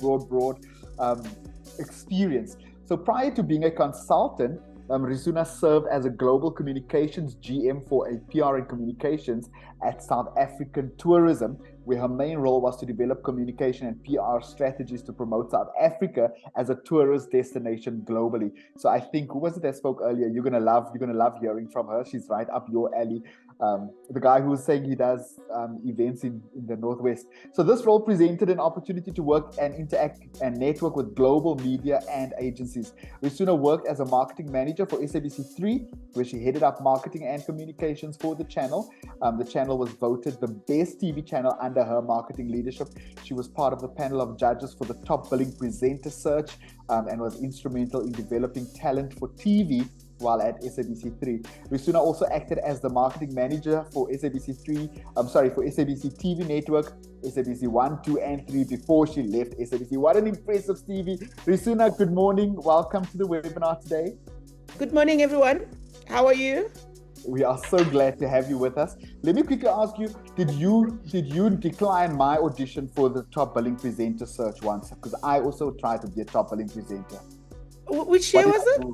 experience. So prior to being a consultant, Risuna served as a global communications GM for a PR and communications at South African Tourism, where her main role was to develop communication and PR strategies to promote South Africa as a tourist destination globally. So I think, who was it that spoke earlier? You're gonna love hearing from her. She's right up your alley. The guy who was saying he does events in the Northwest. So this role presented an opportunity to work and interact and network with global media and agencies. Risuna worked as a marketing manager for SABC3, where she headed up marketing and communications for the channel. The channel was voted the best TV channel under her marketing leadership. She was part of the panel of judges for the top billing presenter search and was instrumental in developing talent for TV while at SABC3. Risuna also acted as the marketing manager for SABC TV Network, SABC 1, 2, and 3 before she left SABC. What an impressive Stevie. Risuna, good morning. Welcome to the webinar today. Good morning, everyone. How are you? We are so glad to have you with us. Let me quickly ask you, did you decline my audition for the top billing presenter search once? Because I also tried to be a top billing presenter. Which year was it?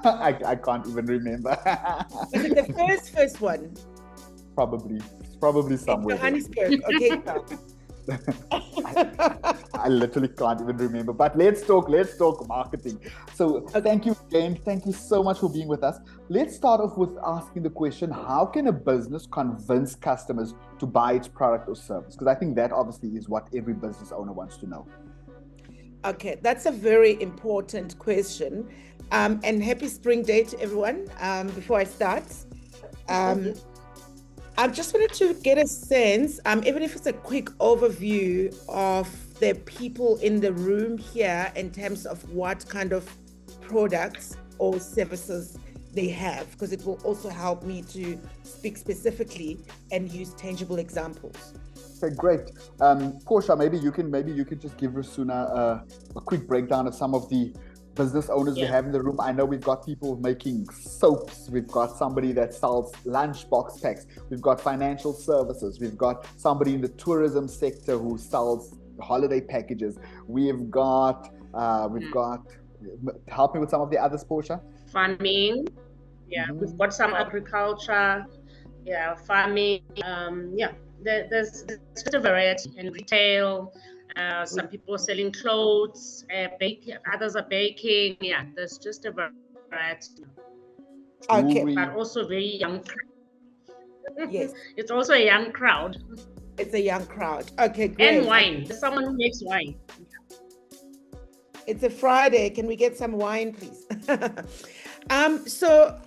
I can't even remember. Was it the first one? Probably somewhere. Johannesburg. Okay. I literally can't even remember. But let's talk marketing. So thank you again. Thank you so much for being with us. Let's start off with asking the question: how can a business convince customers to buy its product or service? Because I think that obviously is what every business owner wants to know. Okay, that's a very important question. And happy Spring Day to everyone. Before I start, I just wanted to get a sense, even if it's a quick overview of the people in the room here in terms of what kind of products or services they have, because it will also help me to speak specifically and use tangible examples. Okay, great. Portia, maybe you can just give Risuna a quick breakdown of some of the business owners we have in the room. I know we've got people making soaps. We've got somebody that sells lunchbox packs. We've got financial services. We've got somebody in the tourism sector who sells holiday packages. We've got help me with some of the others, Portia. Farming. Yeah, we've got some agriculture. Yeah, farming. There's just a variety in retail. Some people are selling clothes, others are baking. Yeah, there's just a variety. Okay. But also very young. Yes. It's also a young crowd. It's a young crowd. Okay, great. And wine. There's someone who makes wine. It's a Friday. Can we get some wine, please? So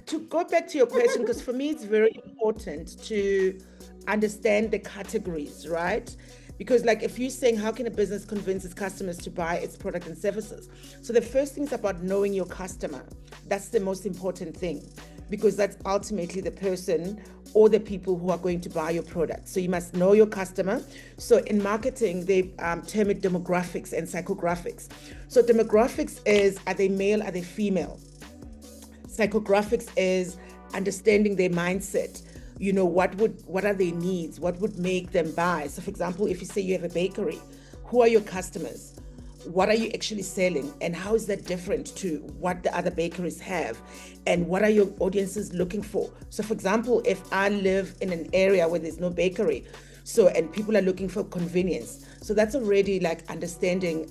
to go back to your question, because for me, it's very important to understand the categories, right? Because like if you're saying, how can a business convince its customers to buy its product and services? So the first thing is about knowing your customer. That's the most important thing, because that's ultimately the person or the people who are going to buy your product. So you must know your customer. So in marketing, they term it demographics and psychographics. So demographics is, are they male, are they female? Psychographics is understanding their mindset. You know, what are their needs? What would make them buy? So for example, if you say you have a bakery, who are your customers? What are you actually selling? And how is that different to what the other bakeries have? And what are your audiences looking for? So for example, if I live in an area where there's no bakery, and people are looking for convenience. So that's already like understanding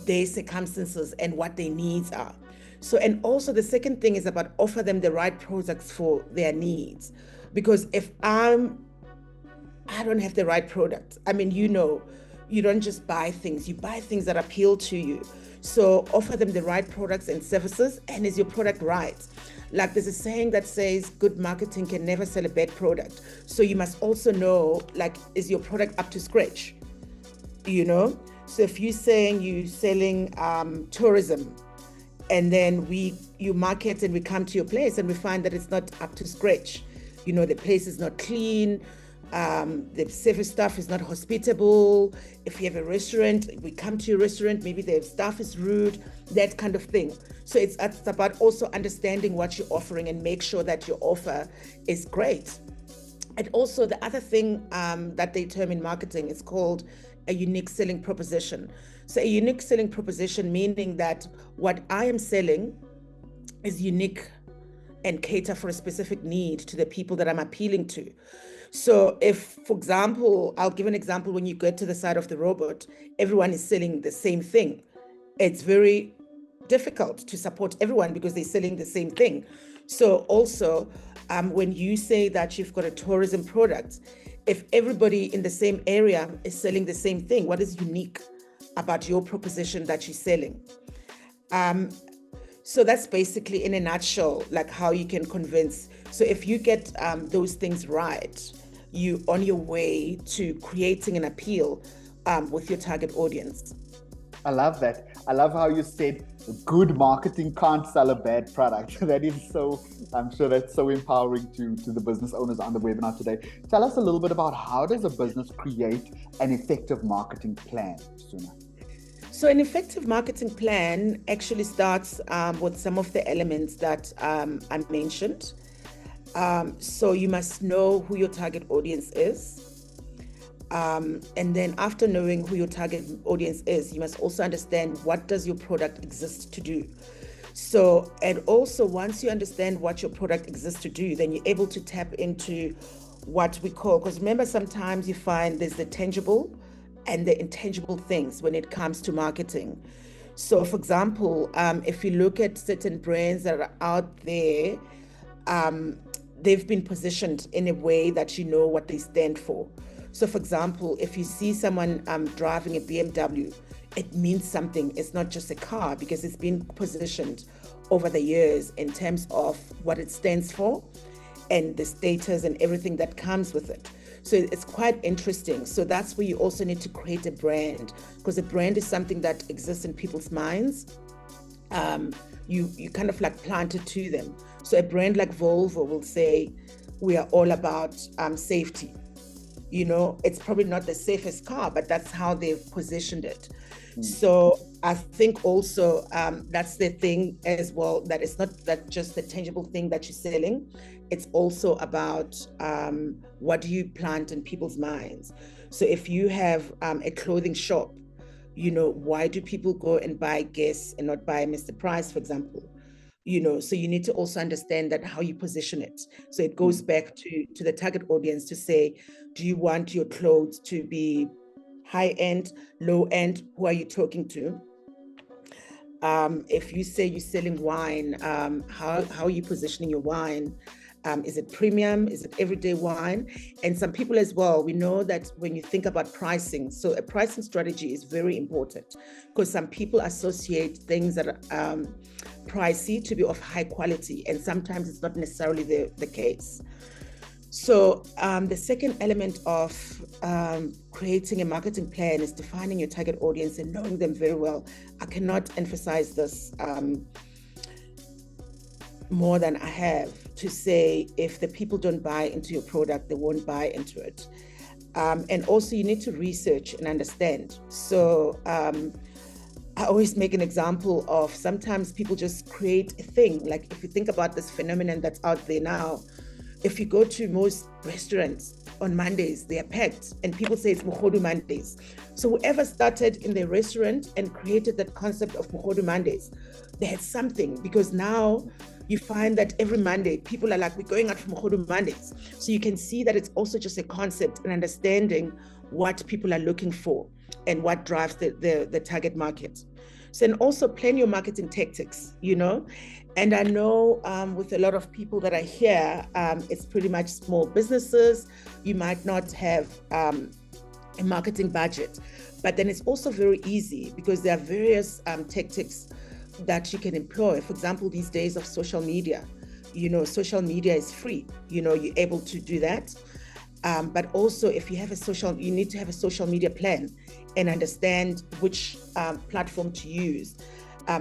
their circumstances and what their needs are. So, and also the second thing is about offer them the right products for their needs. Because if I don't have the right product, I mean, you know, you don't just buy things, you buy things that appeal to you. So offer them the right products and services, and is your product right? Like there's a saying that says good marketing can never sell a bad product. So you must also know, like, is your product up to scratch? You know? So if you're saying you're selling tourism, and then you market and we come to your place and we find that it's not up to scratch. You know, the place is not clean, the service staff is not hospitable. If you have a restaurant, we come to your restaurant, maybe the staff is rude, that kind of thing. So it's about also understanding what you're offering and make sure that your offer is great. And also the other thing that they term in marketing is called a unique selling proposition. So a unique selling proposition, meaning that what I am selling is unique and cater for a specific need to the people that I'm appealing to. So if, for example, I'll give an example, when you get to the side of the robot, everyone is selling the same thing. It's very difficult to support everyone because they're selling the same thing. So also, when you say that you've got a tourism product, if everybody in the same area is selling the same thing, what is unique about your proposition that you're selling? So that's basically, in a nutshell, like how you can convince. So if you get those things right, you're on your way to creating an appeal with your target audience. I love that. I love how you said good marketing can't sell a bad product. That is so, I'm sure that's so empowering to the business owners on the webinar today. Tell us a little bit about how does a business create an effective marketing plan, Suna? So an effective marketing plan actually starts with some of the elements that I mentioned. So you must know who your target audience is. And then after knowing who your target audience is, you must also understand what does your product exist to do. So, and also once you understand what your product exists to do, then you're able to tap into what we call, because remember, sometimes you find there's the tangible and the intangible things when it comes to marketing. So for example, if you look at certain brands that are out there, they've been positioned in a way that you know what they stand for. So for example, if you see someone driving a BMW, it means something. It's not just a car, because it's been positioned over the years in terms of what it stands for and the status and everything that comes with it. So it's quite interesting. So that's where you also need to create a brand, because a brand is something that exists in people's minds. You kind of like plant it to them. So a brand like Volvo will say, we are all about safety. You know, it's probably not the safest car, but that's how they've positioned it. So I think also that's the thing as well, that it's not that just the tangible thing that you're selling. It's also about what do you plant in people's minds. So if you have a clothing shop, you know, why do people go and buy Guess and not buy Mr. Price, for example? You know, so you need to also understand that how you position it. So it goes back to the target audience to say, do you want your clothes to be high end, low end? Who are you talking to? If you say you're selling wine, how are you positioning your wine? Is it premium? Is it everyday wine? And some people as well, we know that when you think about pricing, so a pricing strategy is very important, because some people associate things that are pricey to be of high quality, and sometimes it's not necessarily the case. So the second element of creating a marketing plan is defining your target audience and knowing them very well. I cannot emphasize this more than I have, to say if the people don't buy into your product, they won't buy into it. And also you need to research and understand. So I always make an example of sometimes people just create a thing. Like if you think about this phenomenon that's out there now, if you go to most restaurants on Mondays, they are packed and people say it's Mukhodu Mondays. So whoever started in the restaurant and created that concept of Mukhodu Mondays, they had something, because now you find that every Monday, people are like, we're going out for Mukhodu Mondays. So you can see that it's also just a concept and understanding what people are looking for and what drives the target market. So, and also plan your marketing tactics, you know. And I know with a lot of people that are here, it's pretty much small businesses. You might not have a marketing budget, but then it's also very easy because there are various tactics that you can employ. For example, these days of social media, you know, social media is free, you know, you're able to do that. But also if you have you need to have a social media plan and understand which platform to use.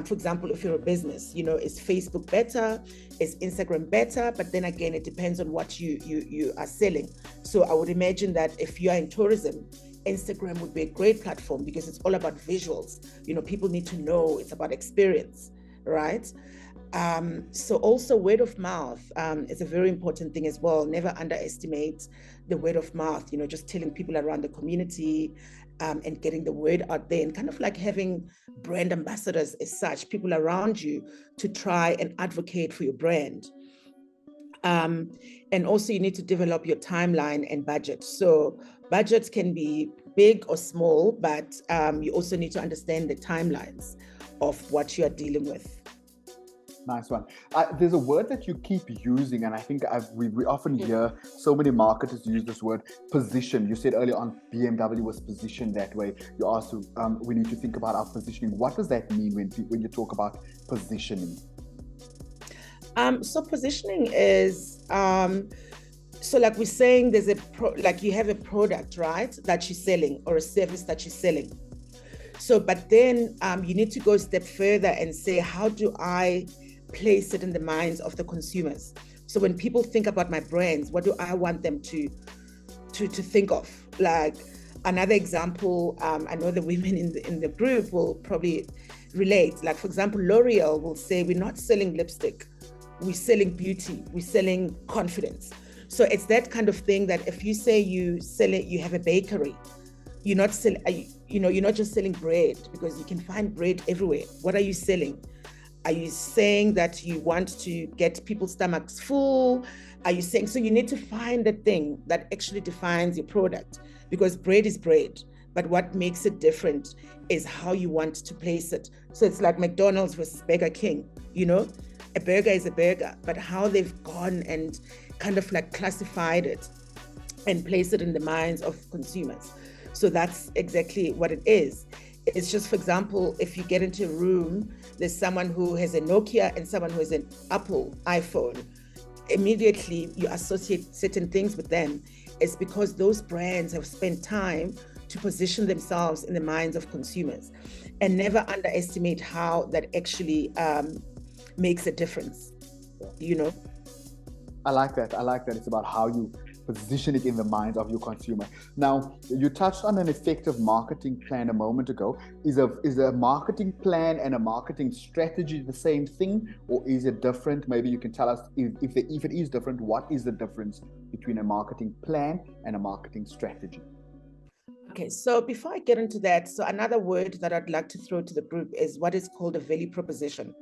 For example, if you're a business, you know, is Facebook better? Is Instagram better? But then again, it depends on what you are selling. So I would imagine that if you are in tourism, Instagram would be a great platform because it's all about visuals. You know, people need to know, it's about experience, right? So also word of mouth is a very important thing as well. Never underestimate the word of mouth, you know, just telling people around the community and getting the word out there, and kind of like having brand ambassadors as such, people around you to try and advocate for your brand. And also you need to develop your timeline and budget. So budgets can be big or small, but you also need to understand the timelines of what you are dealing with. Nice one. There's a word that you keep using, and I think we often hear so many marketers use this word, position. You said earlier on BMW was positioned that way. You asked, we need to think about our positioning. What does that mean when you talk about positioning? So positioning is, so like we're saying, there's like you have a product, right, that you're selling, or a service that you're selling. So, but then you need to go a step further and say, how do I place it in the minds of the consumers? So when people think about my brands, what do I want them to think of? Like another example, I know the women in the group will probably relate. Like for example, L'Oreal will say, we're not selling lipstick, we're selling beauty, we're selling confidence. So it's that kind of thing that if you say you have a bakery, you're not selling, you're not just selling bread, because you can find bread everywhere. What are you selling? Are you saying that you want to get people's stomachs full? Are you saying, so you need to find the thing that actually defines your product, because bread is bread, but what makes it different is how you want to place it. So it's like McDonald's versus Burger King, you know, a burger is a burger, but how they've gone and kind of like classified it and placed it in the minds of consumers. So that's exactly what it is. It's just, for example, if you get into a room, there's someone who has a Nokia and someone who has an Apple iPhone, immediately you associate certain things with them. It's because those brands have spent time to position themselves in the minds of consumers, and never underestimate how that actually makes a difference, you know? I like that. It's about how you position it in the minds of your consumer. Now, you touched on an effective marketing plan a moment ago. Is a marketing plan and a marketing strategy the same thing, or is it different? Maybe you can tell us if it is different, what is the difference between a marketing plan and a marketing strategy? Okay, so before I get into that, so another word that I'd like to throw to the group is what is called a value proposition.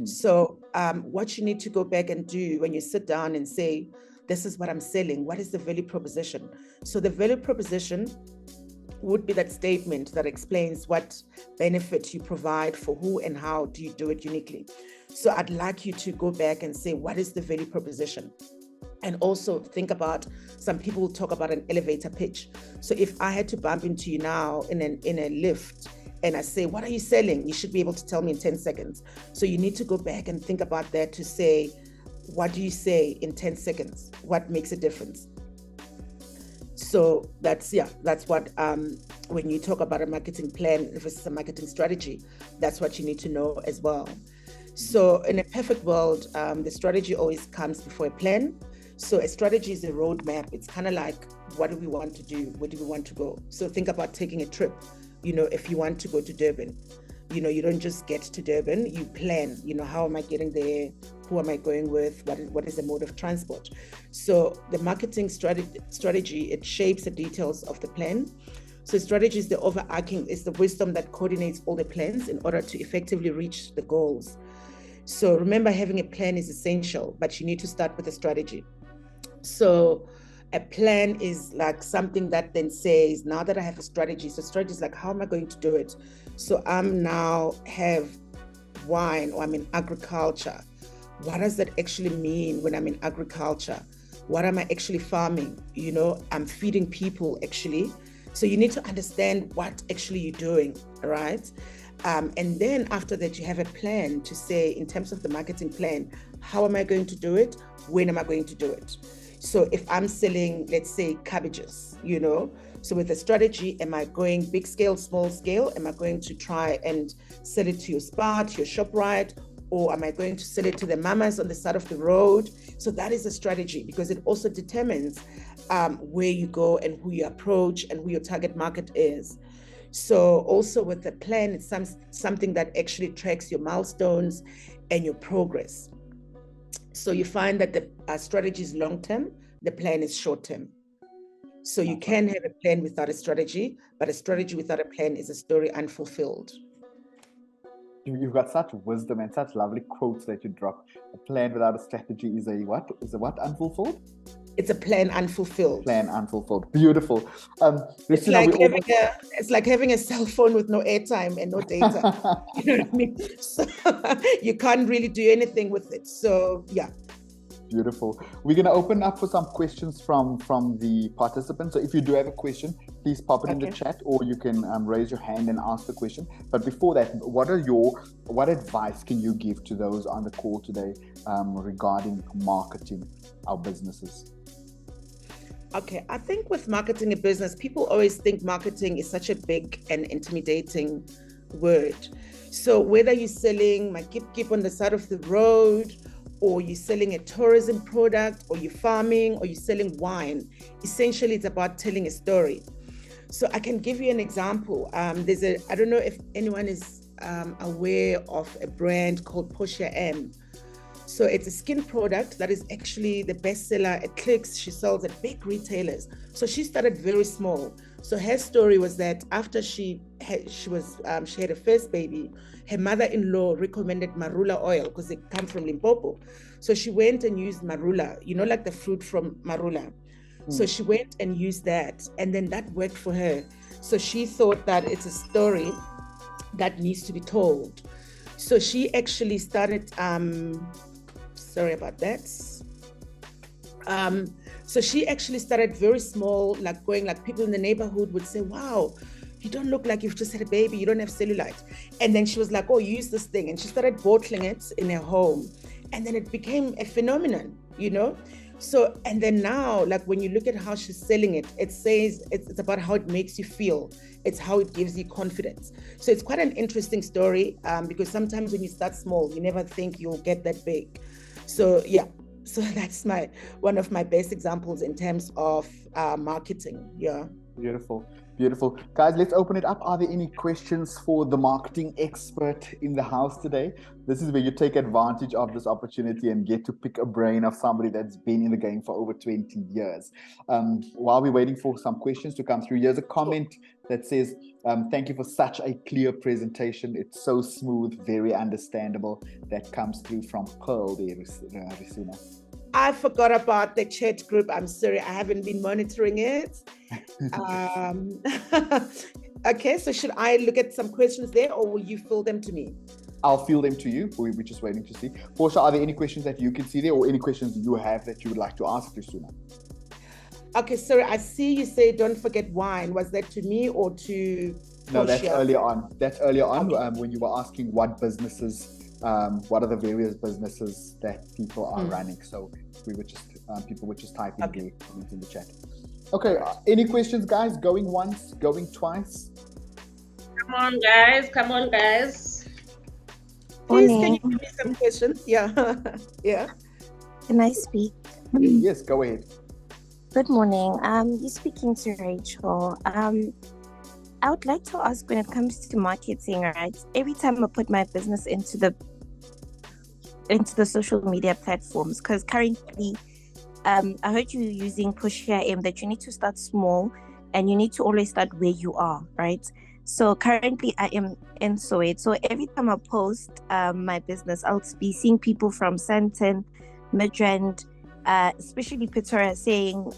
So what you need to go back and do when you sit down and say, this is what I'm selling, what is the value proposition? So the value proposition would be that statement that explains what benefit you provide for who and how do you do it uniquely. So I'd like you to go back and say, what is the value proposition? And also think about, some people talk about an elevator pitch. So if I had to bump into you now in a lift and I say, what are you selling? You should be able to tell me in 10 seconds. So you need to go back and think about that to say, what do you say in 10 seconds? What makes a difference? So that's what, when you talk about a marketing plan versus a marketing strategy, that's what you need to know as well. So in a perfect world, the strategy always comes before a plan. So a strategy is a roadmap. It's kind of like, what do we want to do? Where do we want to go? So think about taking a trip. If you want to go to Durban, you don't just get to Durban, you plan, how am I getting there? Who am I going with? What is the mode of transport? So the marketing strategy, it shapes the details of the plan. So strategy is the overarching, it's the wisdom that coordinates all the plans in order to effectively reach the goals. So remember, having a plan is essential, but you need to start with a strategy. So a plan is like something that then says, now that I have a strategy, so strategy is like, how am I going to do it? So I'm now have wine, or I'm in agriculture. What does that actually mean when I'm in agriculture? What am I actually farming? I'm feeding people actually. So you need to understand what actually you're doing, right? And then after that, you have a plan to say, in terms of the marketing plan, how am I going to do it? When am I going to do it? So if I'm selling, let's say, cabbages, so with the strategy, am I going big scale, small scale? Am I going to try and sell it to your Spar, your ShopRite, or am I going to sell it to the mamas on the side of the road? So that is a strategy, because it also determines where you go and who you approach and who your target market is. So also with the plan, it's something that actually tracks your milestones and your progress. So you find that the strategy is long-term, the plan is short-term. So you can have a plan without a strategy, but a strategy without a plan is a story unfulfilled. You've got such wisdom and such lovely quotes that you drop. A plan without a strategy is a what? Is a what? Unfulfilled? It's a plan unfulfilled. Plan unfulfilled. Beautiful. It's like having a cell phone with no airtime and no data. You know what I mean? So you can't really do anything with it. So yeah. Beautiful. We're going to open up for some questions from the participants. So if you do have a question, please pop it in the chat, or you can raise your hand and ask the question. But before that, what advice can you give to those on the call today regarding marketing our businesses? Okay, I think with marketing a business, people always think marketing is such a big and intimidating word. So whether you're selling my keep on the side of the road, or you're selling a tourism product, or you're farming, or you're selling wine, essentially it's about telling a story. So I can give you an example. I don't know if anyone is aware of a brand called Portia M. So it's a skin product that is actually the bestseller at Clicks. She sells at big retailers. So she started very small. So her story was that after she had her first baby, her mother-in-law recommended marula oil because it comes from Limpopo. So she went and used marula, like the fruit from marula. So she went and used that, and then that worked for her. So she thought that it's a story that needs to be told. So she actually started, sorry about that. So she actually started very small, like people in the neighborhood would say, wow, you don't look like you've just had a baby, you don't have cellulite. And then she was like, oh, use this thing. And she started bottling it in her home. And then it became a phenomenon, So, and then now, like when you look at how she's selling it, it says it's about how it makes you feel. It's how it gives you confidence. So it's quite an interesting story because sometimes when you start small, you never think you'll get that big. So yeah, so that's one of my best examples in terms of marketing. Yeah. Beautiful. Guys, let's open it up. Are there any questions for the marketing expert in the house today? This is where you take advantage of this opportunity and get to pick a brain of somebody that's been in the game for over 20 years. While we're waiting for some questions to come through, here's a comment that says, thank you for such a clear presentation. It's so smooth, very understandable. That comes through from Pearl there, Risuna. I forgot about the chat group. I'm sorry, I haven't been monitoring it. Okay, so should I look at some questions there, or will you fill them to me? I'll fill them to you. We're just waiting to see. Portia, are there any questions that you can see there, or any questions you have that you would like to ask Risuna? Okay, sorry, I see you say don't forget wine. Was that to me or to Portia? No, that's earlier on. Okay. When you were asking what businesses, what are the various businesses that people are running. So we were just people were just typing the comments in the chat. Okay, any questions, guys? Going once, going twice? Come on, guys. Please, can you give me some questions? Yeah. Yeah. Can I speak? Yes, go ahead. Good morning. You're speaking to Rachel. I would like to ask, when it comes to marketing, right? Every time I put my business into the social media platforms, because currently, I heard you using Push CRM, that you need to start small and you need to always start where you are, right? So currently I am in Soweto. So every time I post my business, I'll be seeing people from Sandton, Midrand, especially Pretoria, saying,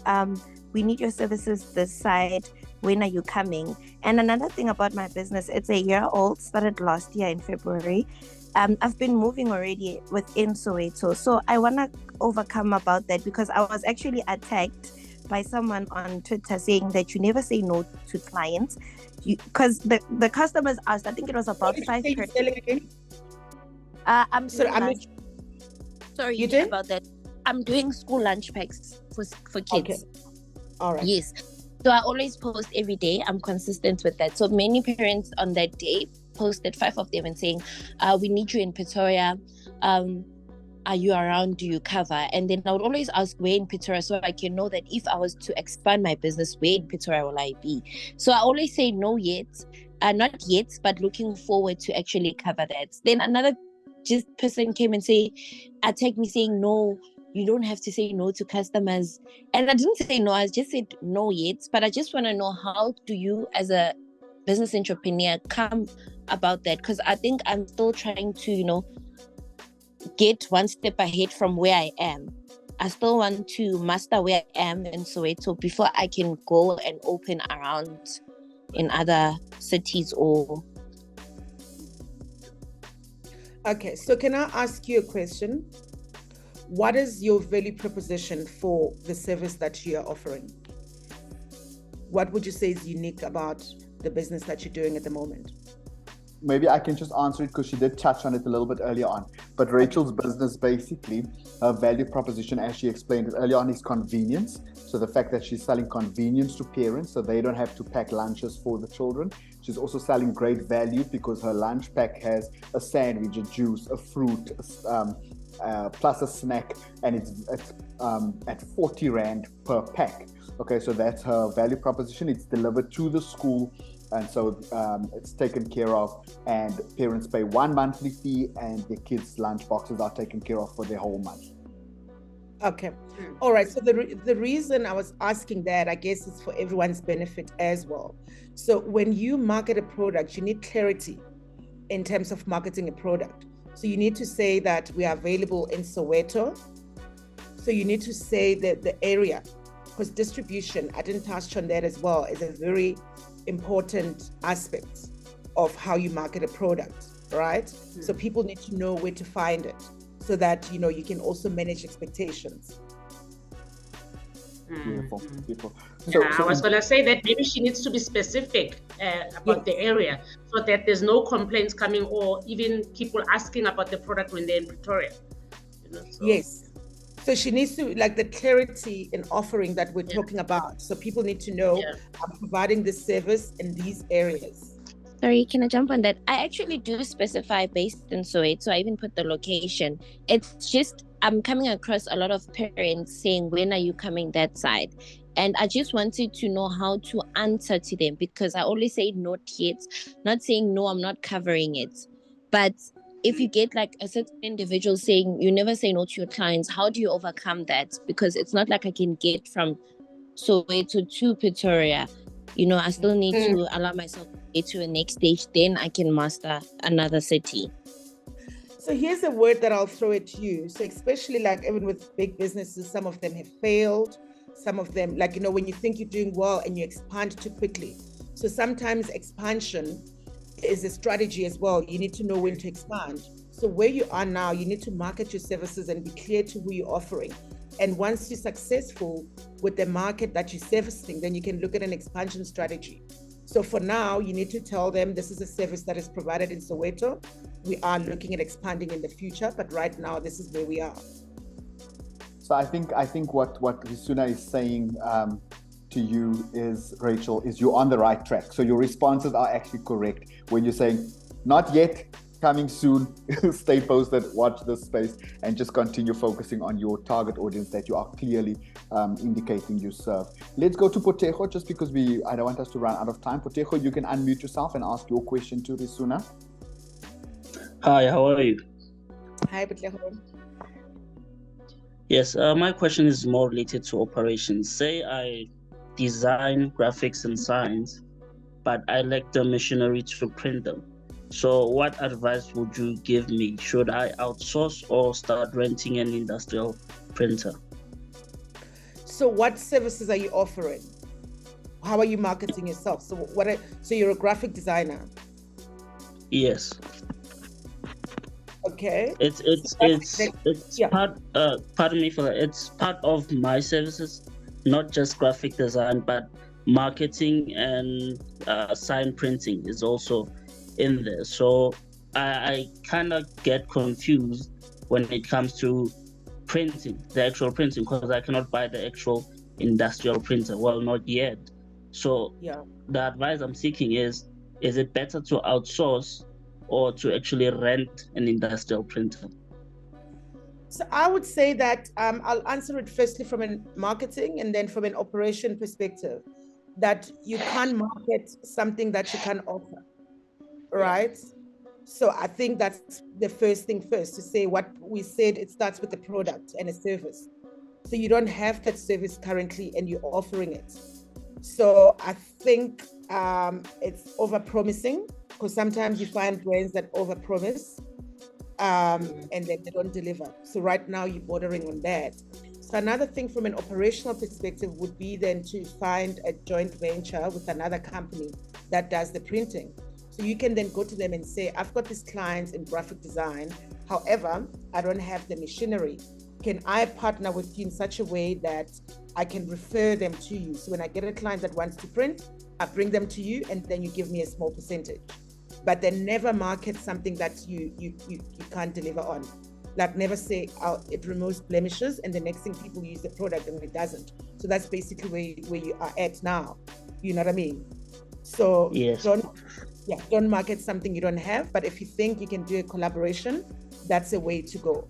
we need your services this side. When are you coming? And another thing about my business, it's a year old, started last year in February. I've been moving already within Soweto. So I want to overcome about that, because I was actually attacked by someone on Twitter saying that you never say no to clients. Because the customers asked, I think it was about 5 persons. I'm sorry You did? about that. I'm doing school lunch packs for kids. Okay. All right. Yes. So I always post every day. I'm consistent with that. So many parents on that day posted, 5 of them, and saying, we need you in Pretoria. Are you around? Do you cover? And then I would always ask, where in Pretoria, so I can know that if I was to expand my business, where in Pretoria will I be? So I always say no yet, not yet, but looking forward to actually cover that. Then another person came and attacked me saying, no, you don't have to say no to customers. And I didn't say no, I just said no yet, but I just want to know, how do you as a business entrepreneur come about that? Because I think I'm still trying to, get one step ahead from where I am. I still want to master where I am in Soweto before I can go and open around in other cities or... Okay, so can I ask you a question? What is your value proposition for the service that you are offering? What would you say is unique about the business that you're doing at the moment? Maybe I can just answer it, because she did touch on it a little bit earlier on. But Rachel's business, basically, her value proposition, as she explained it earlier on, is convenience. So the fact that she's selling convenience to parents, so they don't have to pack lunches for the children. She's also selling great value, because her lunch pack has a sandwich, a juice, a fruit, plus a snack, and it's at 40 Rand per pack. Okay, so that's her value proposition. It's delivered to the school, and so it's taken care of, and parents pay 1 monthly fee, and the kids' lunch boxes are taken care of for their whole month. Okay. All right. So the reason I was asking that, I guess, is for everyone's benefit as well. So when you market a product, you need clarity in terms of marketing a product. So you need to say that we are available in Soweto. So you need to say that the area, because distribution, I didn't touch on that as well, is a very important aspect of how you market a product, right? So people need to know where to find it, so that you can also manage expectations. Beautiful. I was going to say that maybe she needs to be specific about the area, so that there's no complaints coming, or even people asking about the product when they're in Pretoria. Yes. So she needs to, like, the clarity in offering that we're talking about. So people need to know, I'm providing this service in these areas. Sorry, can I jump on that? I actually do specify based in Soweto, so I even put the location. It's just, I'm coming across a lot of parents saying, when are you coming that side? And I just wanted to know how to answer to them, because I always say not yet, not saying no, I'm not covering it. But if you get like a certain individual saying you never say no to your clients, how do you overcome that? Because it's not like I can get from Soweto to Pretoria. I still need to allow myself to get to the next stage, then I can master another city. So here's a word that I'll throw at you. So especially like even with big businesses, some of them have failed. Some of them, like, when you think you're doing well and you expand too quickly. So sometimes expansion is a strategy as well. You need to know when to expand. So where you are now, you need to market your services and be clear to who you're offering. And once you're successful with the market that you're servicing, then you can look at an expansion strategy. So for now, you need to tell them this is a service that is provided in Soweto. We are looking at expanding in the future, but right now, this is where we are. So I think what Risuna is saying to you is, Rachel, is you're on the right track. So your responses are actually correct when you're saying, not yet, coming soon. Stay posted, watch this space, and just continue focusing on your target audience that you are clearly indicating you serve. Let's go to Potejo, just because I don't want us to run out of time. Potejo, you can unmute yourself and ask your question to Risuna. Hi, how are you? Hi, Butleho. Yes, my question is more related to operations. Say I design graphics and signs, but I lack the machinery to print them. So what advice would you give me? Should I outsource or start renting an industrial printer? So what services are you offering? How are you marketing yourself? So you're a graphic designer? Yes. Okay. It's Yeah. part pardon me for that. It's part of my services, not just graphic design, but marketing and sign printing is also in there. So I kind of get confused when it comes to printing, the actual printing, because I cannot buy the actual industrial printer. Well, not yet. So Yeah. the advice I'm seeking is it better to outsource or to actually rent an industrial printer? So I would say that I'll answer it firstly from a marketing and then from an operation perspective, that you can't market something that you can't offer, right? So I think that's the first thing first, to say what we said, it starts with a product and a service. So you don't have that service currently and you're offering it. So I think it's over-promising, because sometimes you find brands that over-promise and then they don't deliver. So right now you're bordering on that. So another thing from an operational perspective would be then to find a joint venture with another company that does the printing. So you can then go to them and say, I've got these clients in graphic design, however, I don't have the machinery. Can I partner with you in such a way that I can refer them to you? So when I get a client that wants to print, I bring them to you and then you give me a small percentage. But then never market something that you can't deliver on. Like never say, oh, it removes blemishes, and the next thing people use the product and it doesn't. So that's basically where you are at now. You know what I mean? So yes. Don't market something you don't have, but if you think you can do a collaboration, that's a way to go.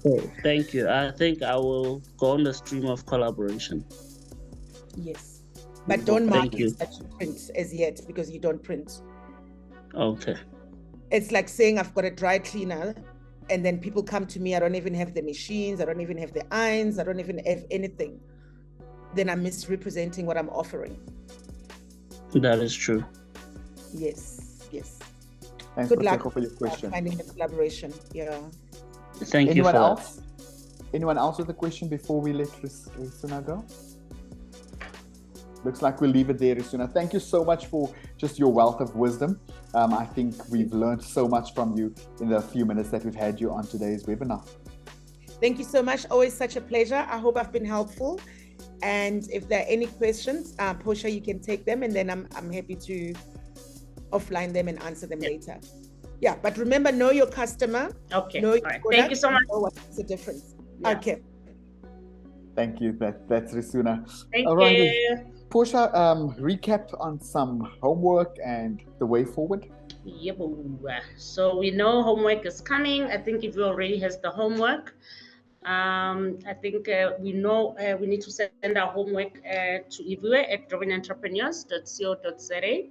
Oh, thank you. I think I will go on the stream of collaboration. Yes, but don't Thank market you. that you print as yet, because you don't print. Okay. It's like saying I've got a dry cleaner, and then people come to me, I don't even have the machines, I don't even have the irons, I don't even have anything. Then I'm misrepresenting what I'm offering. That is true. Yes. Thanks, Good luck for your question. finding the collaboration. Yeah. Thank Anyone you for else? that. Anyone else with a question before we let Risuna go? Looks like we'll leave it there, Risuna. Thank you so much for just your wealth of wisdom. I think we've learned so much from you in the few minutes that we've had you on today's webinar. Thank you so much. Always such a pleasure. I hope I've been helpful. And if there are any questions, Portia, you can take them, and then I'm happy to offline them and answer them later. Yeah, but remember, know your customer. Okay. Know your All right. product, Thank you so much. know what's the difference. Yeah. Okay. Thank you. That's Risuna. Thank Alrighty. you. Portia, recap on some homework and the way forward. Yeah, so we know homework is coming. I think if you already has the homework, I think we know we need to send our homework to Iviwe at drivenentrepreneurs.co.za.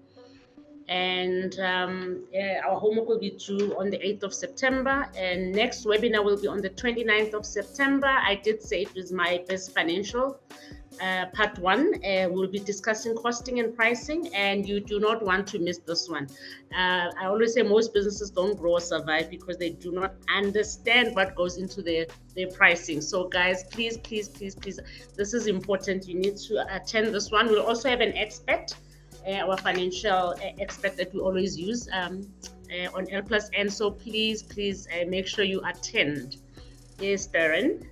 And our homework will be due on the 8th of September, and next webinar will be on the 29th of September. I did say it was myBIZ Financial part 1. We'll be discussing costing and pricing, and you do not want to miss this one. I always say most businesses don't grow or survive because they do not understand what goes into their pricing. So guys, please, this is important. You need to attend this one. We'll also have an expert, our financial expert that we always use on L+EARN. So please make sure you attend. Yes, Darren.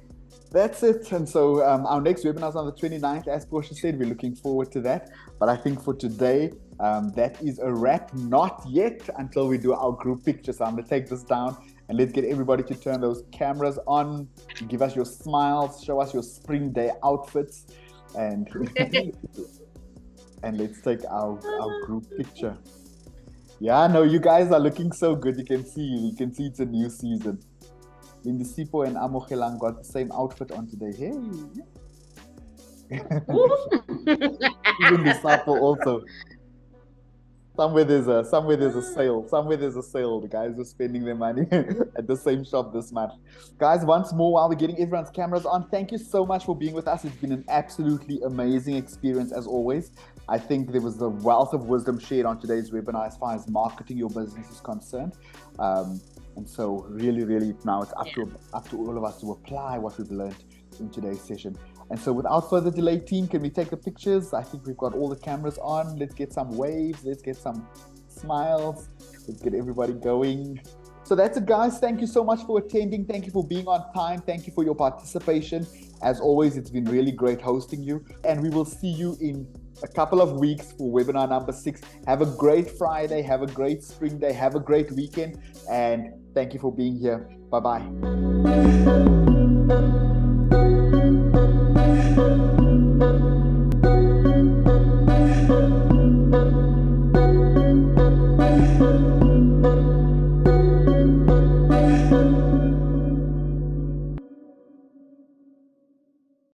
That's it. And so our next webinar is on the 29th. As Portia said, we're looking forward to that. But I think for today, that is a wrap. Not yet, until we do our group picture. So I'm going to take this down and let's get everybody to turn those cameras on. Give us your smiles. Show us your spring day outfits. And and let's take our group picture. Yeah, no, you guys are looking so good. You can see it's a new season. Lindisipo and Amogelang got the same outfit on today. Hey. Even the Sapo also. Somewhere there's a sale. Somewhere there's a sale. The guys are spending their money at the same shop this month. Guys, once more, while we're getting everyone's cameras on, thank you so much for being with us. It's been an absolutely amazing experience as always. I think there was a wealth of wisdom shared on today's webinar as far as marketing your business is concerned. And so really now it's up to all of us to apply what we've learned in today's session. And so without further delay, team, can we take the pictures? I think we've got all the cameras on. Let's get some waves. Let's get some smiles. Let's get everybody going. So that's it, guys. Thank you so much for attending. Thank you for being on time. Thank you for your participation. As always, it's been really great hosting you. And we will see you in a couple of weeks for webinar number 6. Have a great Friday. Have a great spring day. Have a great weekend. And thank you for being here. Bye-bye.